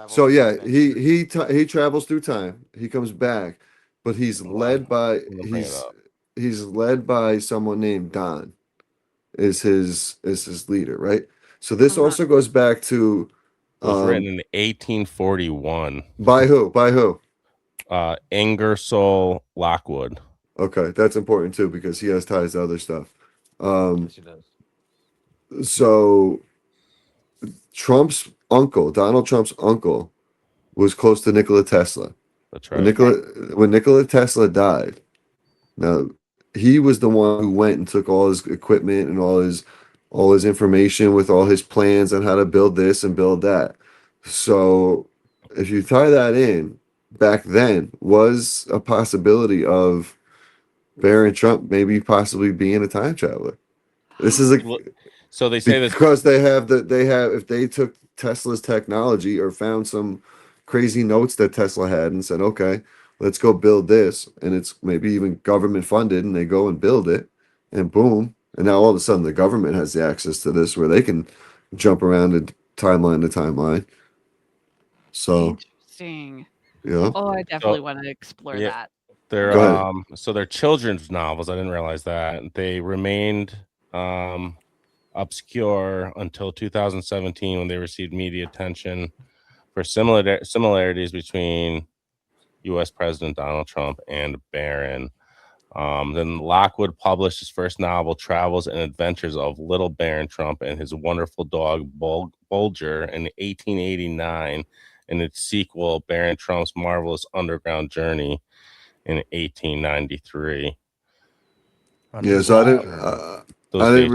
So yeah, he travels through time. He comes back, but he's led by I'm gonna bring it up. he's led by someone named Don. Is his leader, right? So this Uh-huh. also goes back to It was written in 1841. by who? By who? Ingersoll Lockwood. Okay, that's important too because he has ties to other stuff. Yes, he does. So Donald Trump's uncle, was close to Nikola Tesla. That's When right. Nikola Tesla died, now he was the one who went and took all his equipment and all his information with all his plans on how to build this and build that. So if you tie that in, back then was a possibility of Barron Trump maybe possibly being a time traveler. This is So they say this. because if they took Tesla's technology or found some crazy notes that Tesla had and said, okay, let's go build this, and it's maybe even government funded, and they go and build it, and boom, and now all of a sudden the government has the access to this where they can jump around in timeline to timeline. So Interesting. yeah, Oh, I definitely want to explore yeah. that. They're Go ahead. so they're children's novels. I didn't realize that. They remained obscure until 2017 when they received media attention for similarities between U.S. President Donald Trump and Barron. Then Lockwood published his first novel, Travels and Adventures of Little Baron Trump and His Wonderful Dog Bulger, in 1889, and its sequel, Baron Trump's Marvelous Underground Journey, in 1893. yeah. So I didn't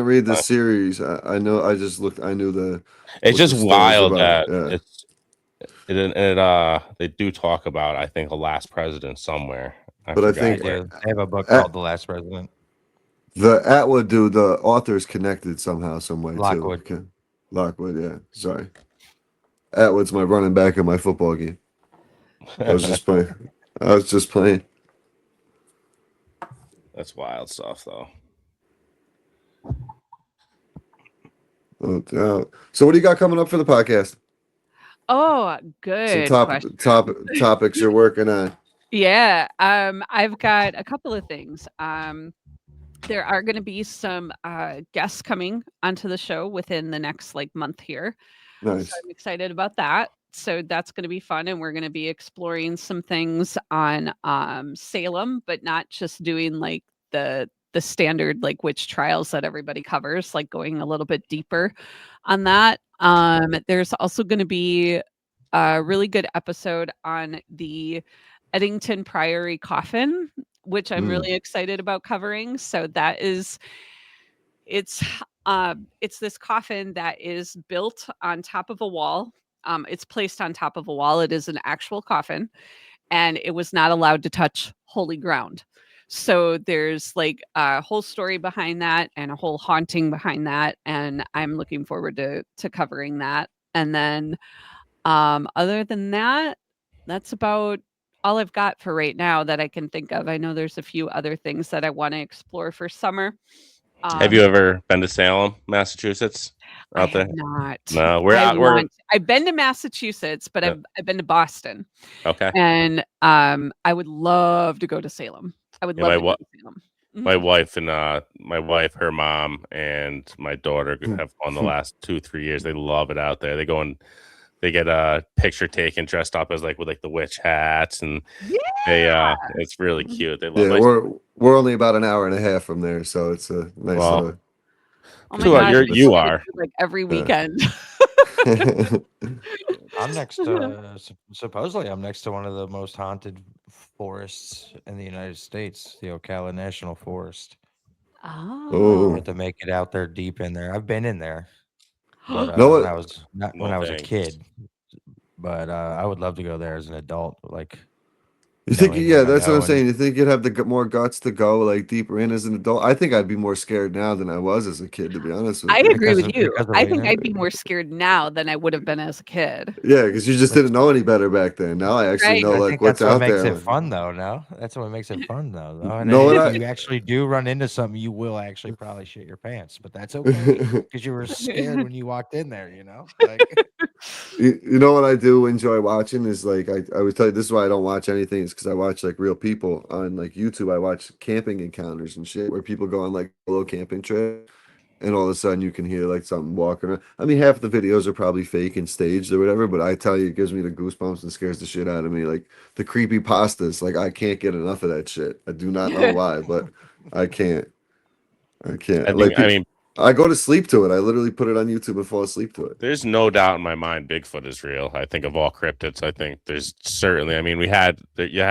read the time. series. I know. I just looked. I knew the. It's what just the story's wild about, that yeah. they do talk about, I think, a last president somewhere. But I forgot think- where. They have a book called The Last President. The Atwood dude, the author's connected somehow, some way Lockwood. too. Okay. Lockwood, yeah. Sorry. Atwood's my running back in my football game. I was just playing. That's wild stuff, though. Oh, doubt. So what do you got coming up for the podcast? Oh, Some good question. topics you're working on. Yeah, I've got a couple of things. There are going to be some guests coming onto the show within the next month here. Nice. So I'm excited about that. So that's going to be fun, and we're going to be exploring some things on Salem, but not just doing the standard witch trials that everybody covers, going a little bit deeper on that. There's also going to be a really good episode on the Eddington Priory coffin, which I'm really excited about covering. So that is, it's this coffin that is built on top of a wall. It's placed on top of a wall. It is an actual coffin, and it was not allowed to touch holy ground. So there's a whole story behind that and a whole haunting behind that, and I'm looking forward to covering that. And then other than that, that's about all I've got for right now that I can think of. I know there's a few other things that I want to explore for summer. Have you ever been to Salem, Massachusetts? Out there? Not. No, I've been to Massachusetts, but I've been to Boston. Okay. And I would love to go to Salem. I would love to go to Salem. My wife and her mom and my daughter have gone the last 2-3 years. They love it out there. They go and they get a picture taken dressed up as with the witch hats, and it's really cute. They love we're only about an hour and a half from there, so it's a nice little. Oh my God, you are every weekend. I'm next to supposedly I'm next to one of the most haunted forests in the United States, the Ocala National Forest. Oh. I have to make it out there deep in there. I've been in there. But, No, when I was a thanks. kid, but I would love to go there as an adult. You think, knowing yeah, what I that's what I'm know, and saying. You think you'd have the more guts to go like deeper in as an adult? I think I'd be more scared now than I was as a kid, to be honest with I you. agree with you. because of I what you think know. I'd be more scared now than I would have been as a kid. Yeah, because you just Which didn't know any better back then. Now I actually Right. know I like think what's that's what out makes there. it fun, though. No, that's what makes it fun, though. And Know then what if you actually do run into something, you will actually probably shit your pants, but that's okay I because you were scared when you walked in there. You know, like you know what I do enjoy watching is like I would tell you this is why I don't watch anything is because I watch like real people on like YouTube. I watch camping encounters and shit where people go on like solo camping trip and all of a sudden you can hear like something walking around. I mean, half the videos are probably fake and staged or whatever, but I tell you, it gives me the goosebumps and scares the shit out of me. Like the creepy pastas, like I can't get enough of that shit. I do not know why, but I can't. I can't. I think, I mean, I go to sleep to it. I literally put it on YouTube and fall asleep to it. there's no doubt in my mind Bigfoot is real. I think of all cryptids, I think there's certainly, I mean, you had, you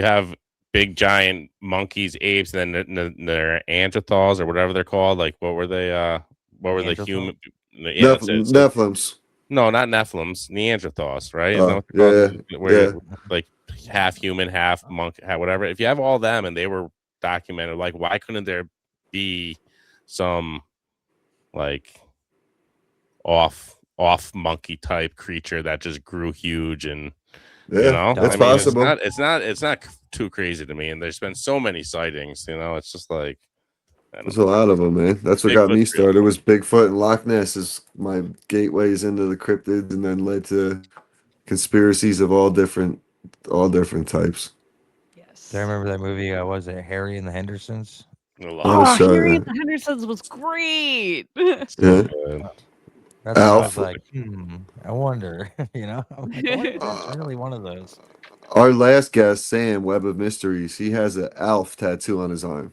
have big giant monkeys, apes, and then they're Neanderthals or whatever they're called. Like, what were they? What were the Neanderthal? human? Yeah, that's it. So, Nephilims. no, not Nephilims, Neanderthals, right? Isn't that Oh, what they're yeah, called? Where yeah. like half human, half monk, whatever. If you have all them and they were documented, like, why couldn't there be some like off monkey type creature that just grew huge and Yeah, that's I mean, possible. it's not too crazy to me. And there's been so many sightings, it's just like There's a lot of them, man. That's what got me Bigfoot's real. started. Was Bigfoot and Loch Ness is my gateways into the cryptids, and then led to conspiracies of all different types. Yes. do I remember that movie? Was it Harry and the Hendersons? A lot. Oh, Oh, sorry. Harry and the Hendersons was great. Yeah. Good. That's what I Alf. was like. I wonder. I'm like, I wonder if that's really one of those. Our last guest, Sam Web of Mysteries, he has an Alf tattoo on his arm.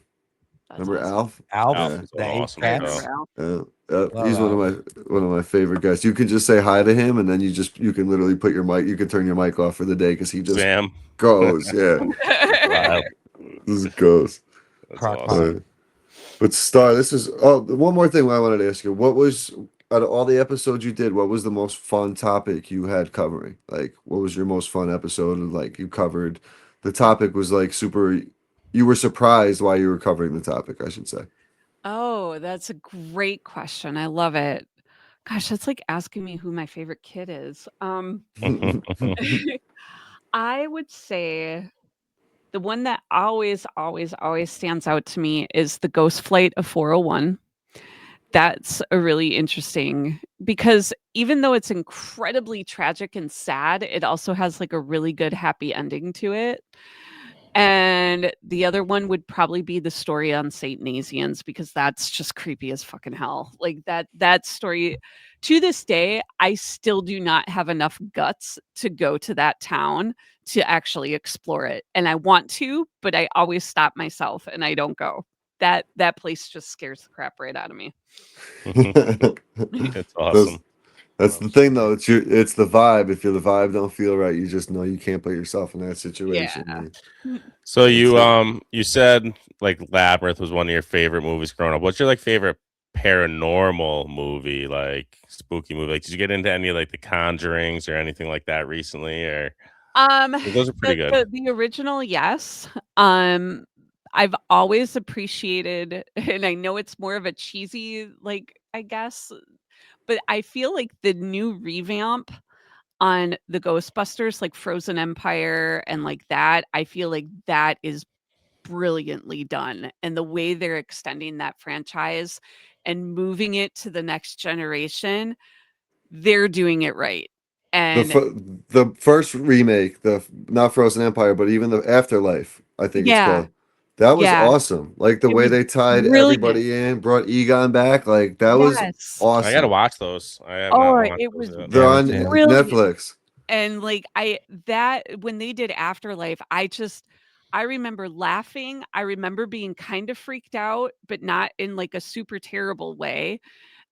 That's Remember awesome. Alf? Alf, Yeah. is the eight awesome, I cats. remember Al. Love He's one of my favorite guys. You can just say hi to him, and then you can literally put your mic. You can turn your mic off for the day because he just Sam. goes. Yeah, Wow. just goes. That's Crock awesome. pot. But Star, this is one more thing I wanted to ask you. What was out of all the episodes you did? What was the most fun topic you had covering? Like, what was your most fun episode? Like, you covered the topic was like super. You were surprised while you were covering the topic, I should say. Oh, that's a great question. I love it. Gosh, that's like asking me who my favorite kid is. I would say the one that always, always, always stands out to me is the Ghost Flight of 401. That's a really interesting because even though it's incredibly tragic and sad, it also has like a really good happy ending to it. And the other one would probably be the story on Saint Nazians because that's just creepy as fucking hell. Like that story to this day, I still do not have enough guts to go to that town to actually explore it. And I want to, but I always stop myself and I don't go. That place just scares the crap right out of me. It's awesome. That's the thing, though. It's the vibe. If the vibe don't feel right, you just know you can't put yourself in that situation. man. So you said like Labyrinth was one of your favorite movies growing up. What's your like favorite paranormal movie, like spooky movie? Like, did you get into any like The Conjurings or anything like that recently? Or those are pretty good. The original, yes. I've always appreciated, and I know it's more of a cheesy, like, I guess, but I feel like the new revamp on the Ghostbusters, like Frozen Empire and like that, I feel like that is brilliantly done. And the way they're extending that franchise and moving it to the next generation, they're doing it right. And The first remake, the not Frozen Empire, but even the Afterlife, I think it's yeah, called. That was yeah, awesome. Like the it way was they tied brilliant. everybody in, brought Egon back. Like that was Yes. awesome. I gotta watch those. I have Oh, not watched it those was yet. They're Yeah, on me too. brilliant. Netflix. And like when they did Afterlife, I remember laughing. I remember being kind of freaked out, but not in like a super terrible way.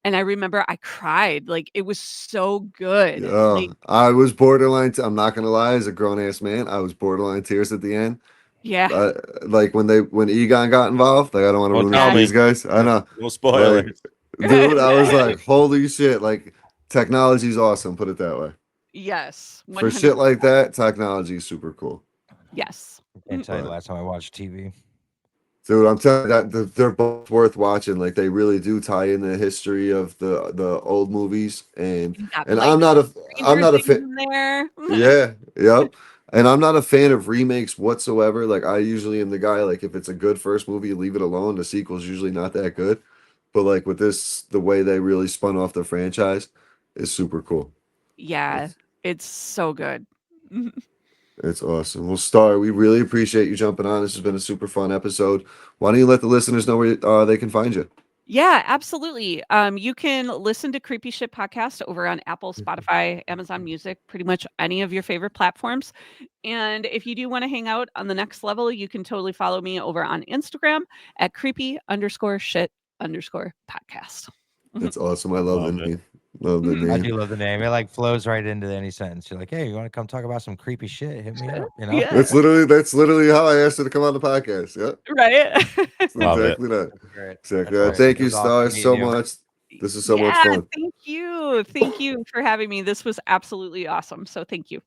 And I remember I cried. Like it was so good. Like I was borderline. I'm not gonna lie, as a grown ass man, I was borderline tears at the end. yeah. Like when Egon got involved. Like I don't want to Don't ruin it tell for me. these guys. I know. No spoilers. Like, dude, I was like, holy shit! Like technology's awesome. Put it that way. Yes. For shit like that, technology is super cool. Yes. Can't tell you the But- last time I watched TV. Dude, I'm telling you that they're both worth watching. Like they really do tie in the history of the old movies, and Got and like I'm not a Stranger Things fan. in there. Yeah, yep. And I'm not a fan of remakes whatsoever. Like I usually am the guy. Like if it's a good first movie, leave it alone. The sequel's usually not that good. But like with this, the way they really spun off the franchise is super cool. Yeah, it's so good. It's awesome. Well, Star, we really appreciate you jumping on. This has been a super fun episode. Why don't you let the listeners know where they can find you? Yeah, absolutely. You can listen to Creepy Shit Podcast over on Apple, Spotify, Amazon Music, pretty much any of your favorite platforms. And if you do want to hang out on the next level, you can totally follow me over on Instagram at creepy_shit_podcast. That's awesome. I love the Love it. name. Love the I name. do love the name. It like flows right into any sentence. You're like, hey, you want to come talk about some creepy shit? Hit me up. You know? Yeah. That's literally how I asked her to come on the podcast. Yep. Right? Love it. Exactly that. Great. Exactly That's that. right. Thank It you, was awesome Star, meeting so you. much. This is so much Yeah, fun. Thank you. Thank you for having me. This was absolutely awesome. So thank you.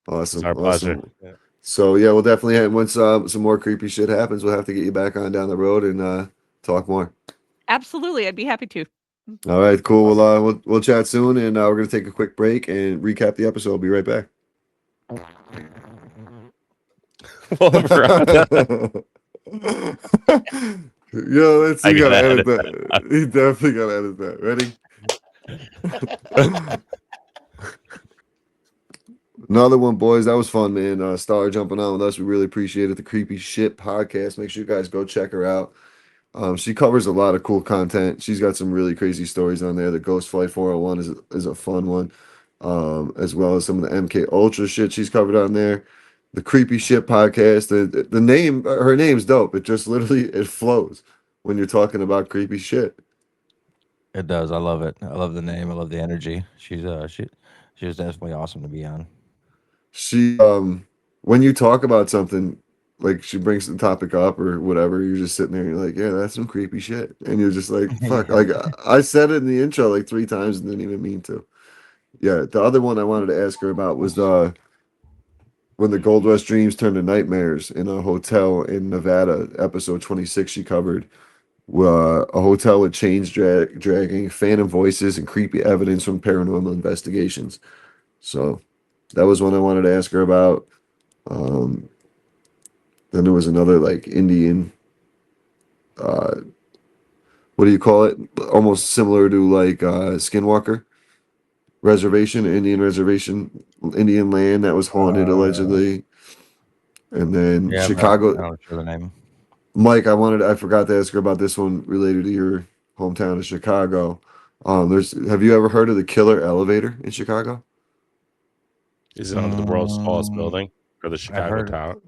Awesome. It's our pleasure. Awesome. So yeah, we'll definitely have, once some more creepy shit happens, we'll have to get you back on down the road and talk more. Absolutely. I'd be happy to. All right, cool. We'll chat soon, and we're gonna take a quick break and recap the episode. Be right back. Yo, I you gotta gotta edit edit that. You definitely gotta edit that. Ready? Another one, boys. That was fun, man. Star jumping on with us. We really appreciate it. The Creepy Shit Podcast. Make sure you guys go check her out. She covers a lot of cool content. She's got some really crazy stories on there. The Ghost Flight 401 is a fun one, as well as some of the MK Ultra shit she's covered on there. The Creepy Shit Podcast. The name, her name's dope. It just literally it flows when you're talking about creepy shit. It does. I love it. I love the name. I love the energy. She was definitely awesome to be on. She when you talk about something, like she brings the topic up or whatever, you're just sitting there and you're like, yeah, that's some creepy shit. And you're just like, fuck. Like I said it in the intro like 3 times and didn't even mean to. Yeah, the other one I wanted to ask her about was when the Gold Rush dreams turned to nightmares in a hotel in Nevada, episode 26 she covered. A hotel with chains dragging, phantom voices, and creepy evidence from paranormal investigations. So that was one I wanted to ask her about. Then there was another like Indian, what do you call it? Almost similar to like Skinwalker reservation, Indian reservation, Indian land that was haunted allegedly. And then Yeah, Chicago. I'm not sure the name. Mike, I forgot to ask her about this one related to your hometown of Chicago. Have you ever heard of the Killer Elevator in Chicago? Is it under the world's tallest building or the Chicago heard- Tower?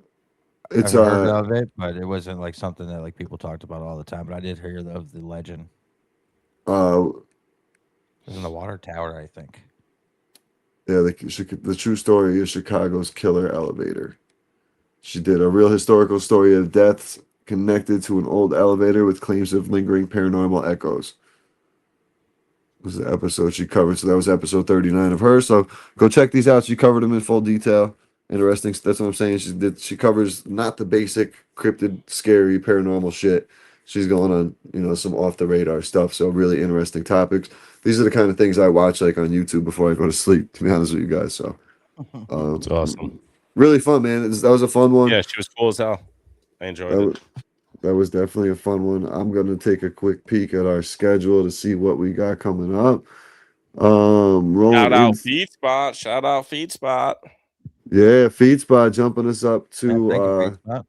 It's I've heard of it, but it wasn't like something that like people talked about all the time. But I did hear of the legend. It was in the water tower, I think. Yeah, the true story is Chicago's Killer Elevator. She did a real historical story of deaths connected to an old elevator with claims of lingering paranormal echoes. It was the episode she covered. So that was episode 39 of her. So go check these out. She covered them in full detail. Interesting. That's what I'm saying. She covers not the basic cryptid, scary, paranormal shit. She's going on, some off the radar stuff. So really interesting topics. These are the kind of things I watch like on YouTube before I go to sleep, to be honest with you guys. So It's awesome. really fun, man. That was a fun one. Yeah, she was cool as hell. I enjoyed it. That was definitely a fun one. I'm gonna take a quick peek at our schedule to see what we got coming up. Shout out Feed Spot. Shout out Feed Spot. Yeah, Feed Spot jumping us up Yeah, thank you, to Pete Scott.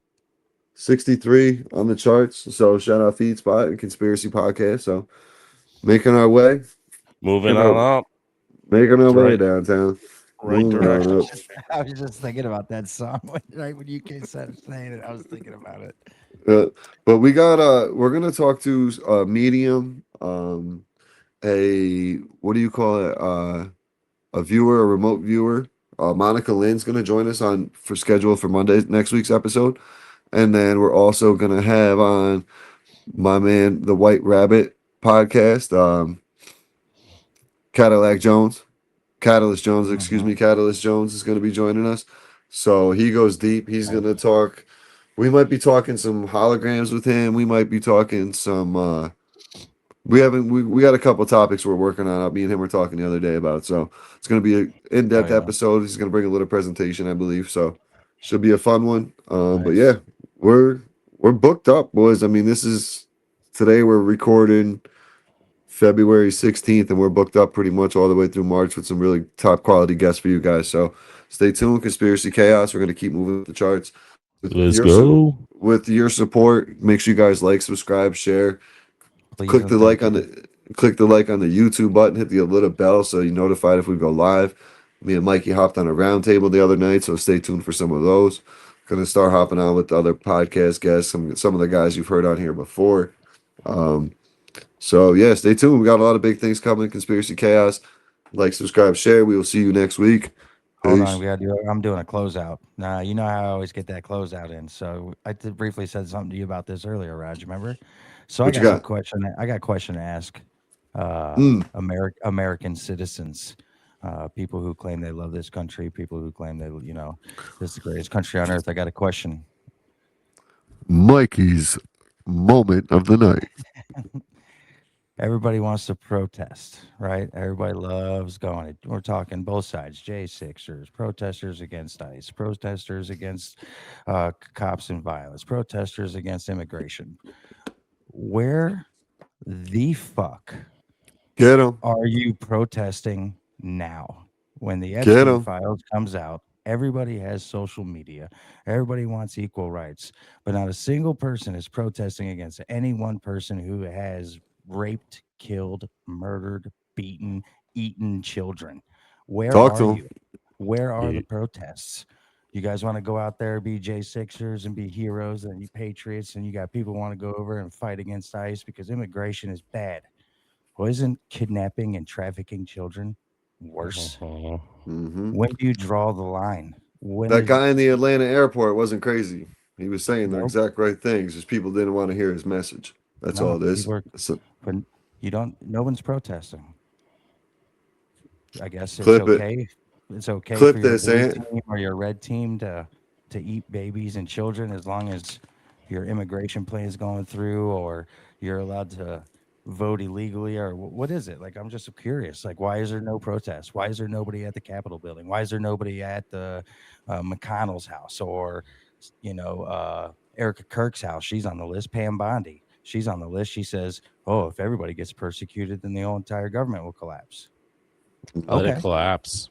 63 on the charts. So shout out Feed Spot and Conspiracy Podcast. So making our way Moving You know, on up. way Right. downtown. Right Moving direction. on up. I was just thinking about that song right when you said saying it. I was thinking about it. But we got we're gonna talk to a medium, a what do you call it? A viewer, a remote viewer. Monica Lynn's gonna join us for schedule for Monday next week's episode. And then we're also gonna have on my man, the White Rabbit podcast, Cadillac Jones. Catalyst Jones, excuse Mhm. me, Catalyst Jones is going to be joining us. So he goes deep. He's going to talk. We might be talking some holograms with him. We might be talking some. We got a couple topics we're working on. Me and him were talking the other day about. So it's going to be an in-depth Oh, yeah. episode. He's going to bring a little presentation, I believe. So should be a fun one. But Nice. yeah, we're booked up, boys. I mean, this is today we're recording February 16th, and we're booked up pretty much all the way through March with some really top quality guests for you guys. So stay tuned. Conspiracy Chaos. We're going to keep moving the charts. Let's go. With your support, make sure you guys like, subscribe, share. Please Click and the like thank on you. the YouTube button. Hit the little bell so you're notified if we go live. Me and Mikey hopped on a roundtable the other night, so stay tuned for some of those. Gonna start hopping on with the other podcast guests, some of the guys you've heard on here before. So yeah, stay tuned. We got a lot of big things coming. Conspiracy Chaos. Like, subscribe, share. We will see you next week. Hold Peace. on, we gotta do. I'm doing a closeout. Nah, you know how I always get that closeout in. So I briefly said something to you about this earlier, Raj. Remember? So What I you got a got? question. I got a question to ask. Mm. American citizens, people who claim they love this country, people who claim they, this is the greatest country on earth. I got a question. Mikey's moment of the night. Everybody wants to protest, right? Everybody loves going. We're talking both sides, J6ers, protesters against ICE, protesters against cops and violence, protesters against immigration. Where the fuck Get him. are you protesting now? When the Get Epstein 'em. files comes out, everybody has social media. Everybody wants equal rights, but not a single person is protesting against any one person who has raped, killed, murdered, beaten, eaten children. Where Talk are to him. you? Where are Yeah. the protests? You guys want to go out there, be J6ers and be heroes and you patriots, and you got people want to go over and fight against ICE because immigration is bad. Well, isn't kidnapping and trafficking children worse? Uh-huh. Hmm. When do you draw the line? When That is guy in the Atlanta airport wasn't crazy. He was saying the Nope. exact right things. Just people didn't want to hear his message. That's all No, it is. people are, So, but you don't. No one's protesting. I guess it's Clip it. okay. It's okay Clip for your this, blue Ant. team or your red team to eat babies and children as long as your immigration plan is going through or you're allowed to vote illegally or what is it? Like I'm just curious. Like why is there no protest? Why is there nobody at the Capitol building? Why is there nobody at the McConnell's house or Erica Kirk's house? She's on the list. Pam Bondi. She's on the list. She says, "Oh, if everybody gets persecuted, then the whole entire government will collapse." Let it Okay. collapse.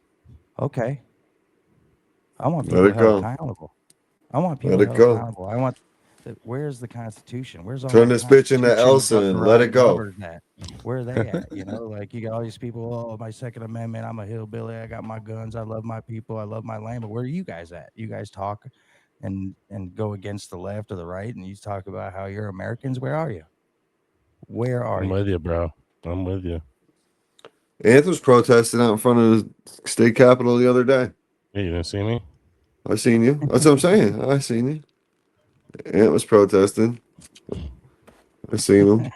Okay. I want Let people it held go. accountable. I want people Let it held go. accountable. I want. Where's the Constitution? Where's all Turn my this bitch into Constitution Elsa and let it go. lovers at? Where are they at? Like you got all these people. Oh, my Second Amendment. I'm a hillbilly. I got my guns. I love my people. I love my land. But where are you guys at? You guys talk and go against the left or the right, and you talk about how you're Americans. Where are you? Where are I'm you? with you, bro. I'm with you. Ant was protesting out in front of the state capitol the other day. Hey, you didn't see me? I seen you. That's what I'm saying. I seen you. Ant was protesting. I seen him.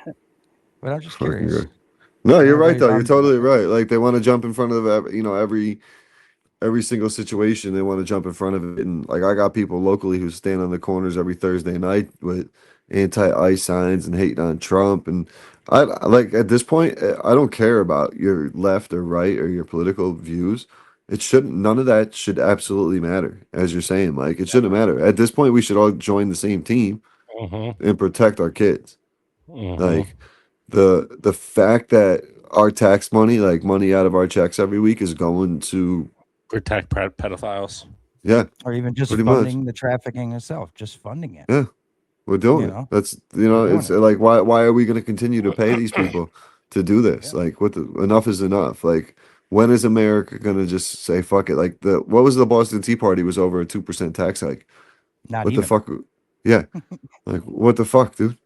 But I'm just Fucking curious. good. No, you're right Everybody's though. You're on- totally right. Like they want to jump in front of every single situation. They want to jump in front of it. And like I got people locally who stand on the corners every Thursday night with anti-ICE signs and hating on Trump. And I like at this point, I don't care about your left or right or your political views. It shouldn't. None of that should absolutely matter. As you're saying, Mike, it shouldn't matter. At this point, we should all join the same team Mm-hmm. and protect our kids. Mm-hmm. Like the fact that our tax money, like money out of our checks every week, is going to Protect pedophiles. yeah, or even just pretty much. funding the trafficking itself, just funding it. Yeah. We're doing You it. know? That's We're doing it's it. like why are we going to continue to pay these people to do this? Yeah. Like enough is enough. Like when is America going to just say fuck it? Like what was the Boston Tea Party was over a 2% tax hike. Not What even. the fuck? Yeah. Like what the fuck, dude?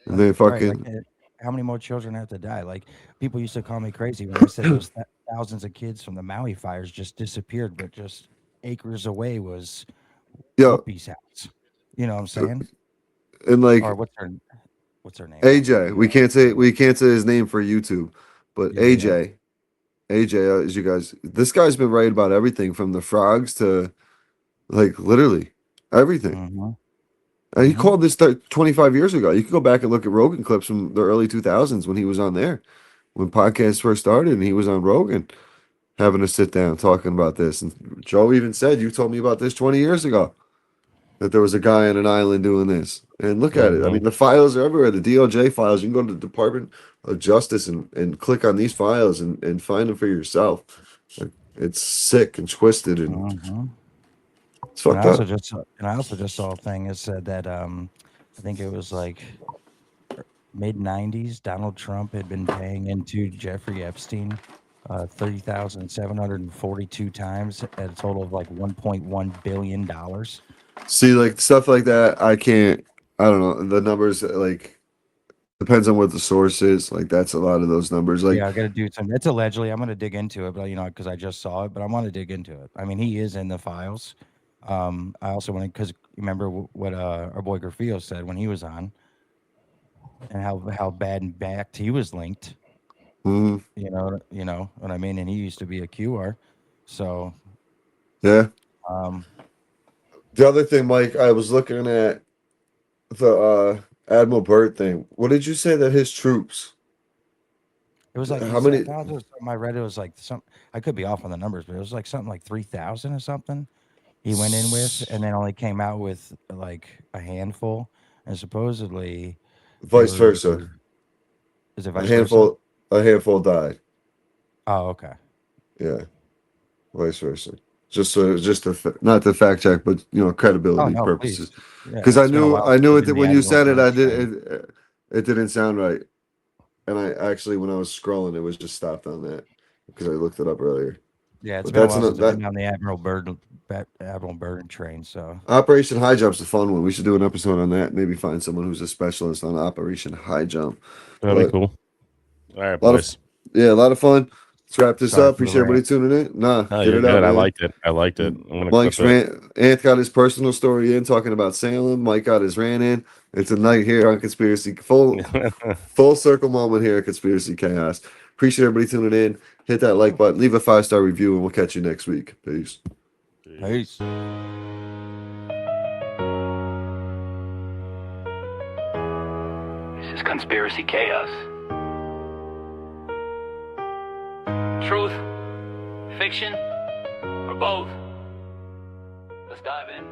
And they Right, fucking like, how many more children have to die? Like people used to call me crazy when I said those thousands of kids from the Maui fires just disappeared, but just acres away was yo Whoopi's house. You know what I'm saying? and like Or what's her name? AJ. We can't say his name for YouTube, but Yeah, AJ. AJ, as you guys, this guy's been right about everything from the frogs to like literally everything. Mhm. And he Mhm. called this 25 years ago. You can go back and look at Rogan clips from the early 2000s when he was on there, when podcasts first started, and he was on Rogan having a sit down talking about this. And Joe even said, "You told me about this 20 years ago, that there was a guy on an island doing this." And look at it. I Mhm. mean, the files are everywhere. The DOJ files. You can go to the Department of Justice and click on these files and find them for yourself. Like, it's sick and twisted and Mhm. it's And fucked I also up. just saw a thing that said that I think it was like mid '90s. Donald Trump had been paying into Jeffrey Epstein 30,742 times at a total of like $1.1 billion. See, like stuff like that, I can't. I don't know the numbers. Like depends on what the source is. Like that's a lot of those numbers. Like Yeah, I got to do some. It's allegedly. I'm going to dig into it, but because I just saw it, but I want to dig into it. I mean, he is in the files. I also want to because remember what our boy Garfio said when he was on, and how bad and backed he was linked. mm, You know what I mean. And he used to be a QR, so yeah. um, The other thing, Mike, I was looking at the Admiral Byrd thing. What did you say that his troops? it was like How I many? thought it was something I read. It was like some. I could be off on the numbers, but it was like something like 3,000 or something. He went in with, and then only came out with like a handful, and supposedly there Vice were. versa. Is it A vice versa? handful. A handful died. Oh, okay. Yeah, vice versa. Just to not to fact check, but Oh credibility no, purposes. please. Yeah, Because I it's been a knew while I since knew I've it been that the when you Admiral said it, Byrd I did train. it didn't sound right. And I actually, when I was scrolling, it was just stopped on that because I looked it up earlier. Yeah, it's But been a that's while an, since I've that been on the Admiral Byrd train. So Operation High Jump's a fun one. We should do an episode on that. Maybe find someone who's a specialist on Operation High Jump. That'd be But cool. All right, a lot of boys. yeah, a lot of fun. Let's wrap this sorry up. for the Appreciate everybody rant. tuning in. Nah, Oh, get you're it out, good. I man. liked it. I liked it. I'm gonna Mike's clip it. rant. Ant got his personal story in talking about Salem. Mike got his rant in. It's a night here on Conspiracy. Full circle moment here at Conspiracy Chaos. Appreciate everybody tuning in. Hit that like button. Leave a 5-star review, and we'll catch you next week. Peace. Peace. This is Conspiracy Chaos. Truth, fiction, or both? Let's dive in.